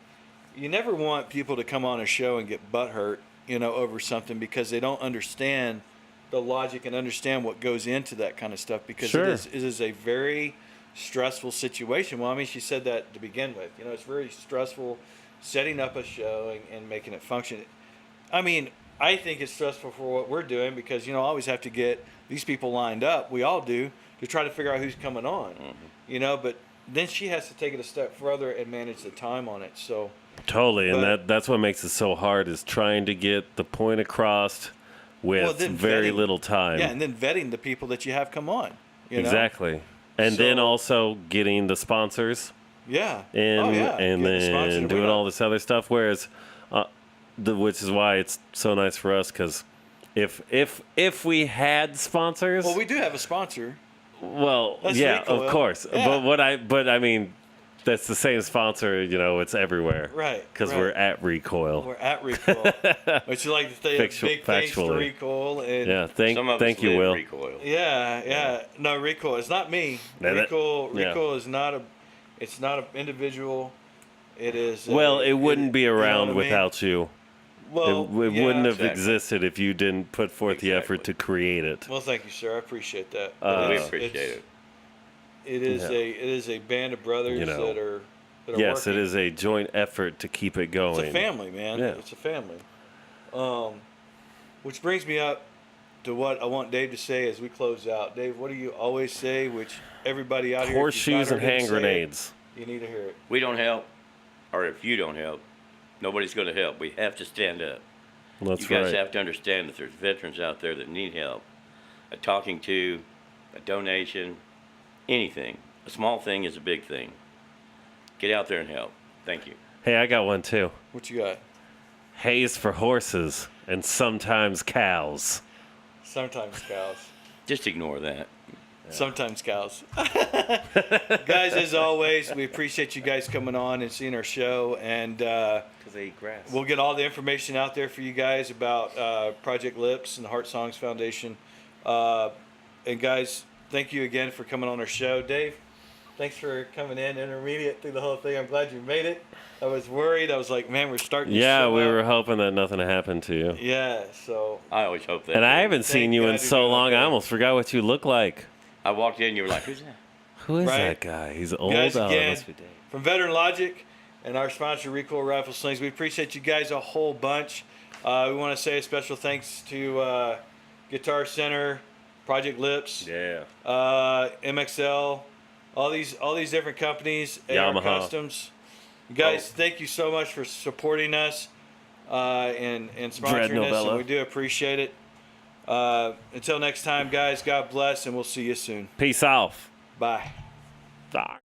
you never want people to come on a show and get butthurt, you know, over something because they don't understand the logic and understand what goes into that kind of stuff, because Sure. it is a very stressful situation. Well, I mean, she said that to begin with. You know, it's very stressful setting up a show and making it function. I mean, I think it's stressful for what we're doing because, you know, I always have to get these people lined up. We all do, to try to figure out who's coming on, you know, but then she has to take it a step further and manage the time on it. So Totally, and But- that's what makes it so hard is trying to get the point across with then very vetting- little time. yeah, and then vetting the people that you have come on. You know? Exactly. And then So- also getting the sponsors Yeah. in Oh, yeah. and Getting the sponsors. then We're doing not- all this other stuff. Whereas, which is why it's so nice for us, because if we had sponsors, Well, we do have a sponsor. well, That's yeah, Recoil. of course. Yeah. But I mean, that's the same sponsor. You know, it's everywhere. Right, Because right. we're at Recoil. We're at Recoil. Which you like to say Factual- big thanks to factually. Recoil. And Yeah. Some of Thank us you, live Will. recoil. Yeah. No, Recoil. It's not me. No, that- Recoil yeah. is not a. It's not an individual. It is. Well, it wouldn't be you know what around I mean? without you. Well, It yeah. wouldn't have exactly. existed if you didn't put forth the effort Exactly. to create it. Well, thank you, sir. I appreciate that. We It's- appreciate it's- it. It is Yeah. it is a band of brothers You know. that are Yes, working. it is a joint effort to keep it going. It's a family, man. Yeah. It's a family. Which brings me up to what I want Dave to say as we close out. Dave, what do you always say? Which everybody out here, if you've Horseshoes not and heard him hand say it, grenades. you need to hear it. We don't help, or if you don't help, nobody's going to help. We have to stand up. That's You guys right. have to understand that there's veterans out there that need help. A talking to, a donation, anything. A small thing is a big thing. Get out there and help. Thank you. Hey, I got one too. What you got? Hay's for horses and sometimes cows. Sometimes cows. Just ignore that. Sometimes cows. Guys, as always, we appreciate you guys coming on and seeing our show. And Because they eat grass. we'll get all the information out there for you guys about Project Lips and the Heart Songs Foundation. And guys, thank you again for coming on our show. Dave, thanks for coming in intermediate through the whole thing. I'm glad you made it. I was worried. I was like, man, we're starting. Yeah, so we well. were hoping that nothing happened to you. Yeah, so I always hope that. And I haven't seen Thank you God in you're so doing long, okay. I almost forgot what you look like. I walked in, you were like, who's that? Who is Right. that guy? He's old. guys, Oh, that again, must be Dave. from Veteran Logic and our sponsor, Recoil Rifle Slings, we appreciate you guys a whole bunch. We want to say a special thanks to Guitar Center, Project Lips, Yeah. MXL, all these different companies, AR Yamaha. Customs. Guys, thank you so much for supporting us and sponsoring us, Novella. and we do appreciate it. Until next time, guys, God bless, and we'll see you soon. Peace off. Bye. Bye.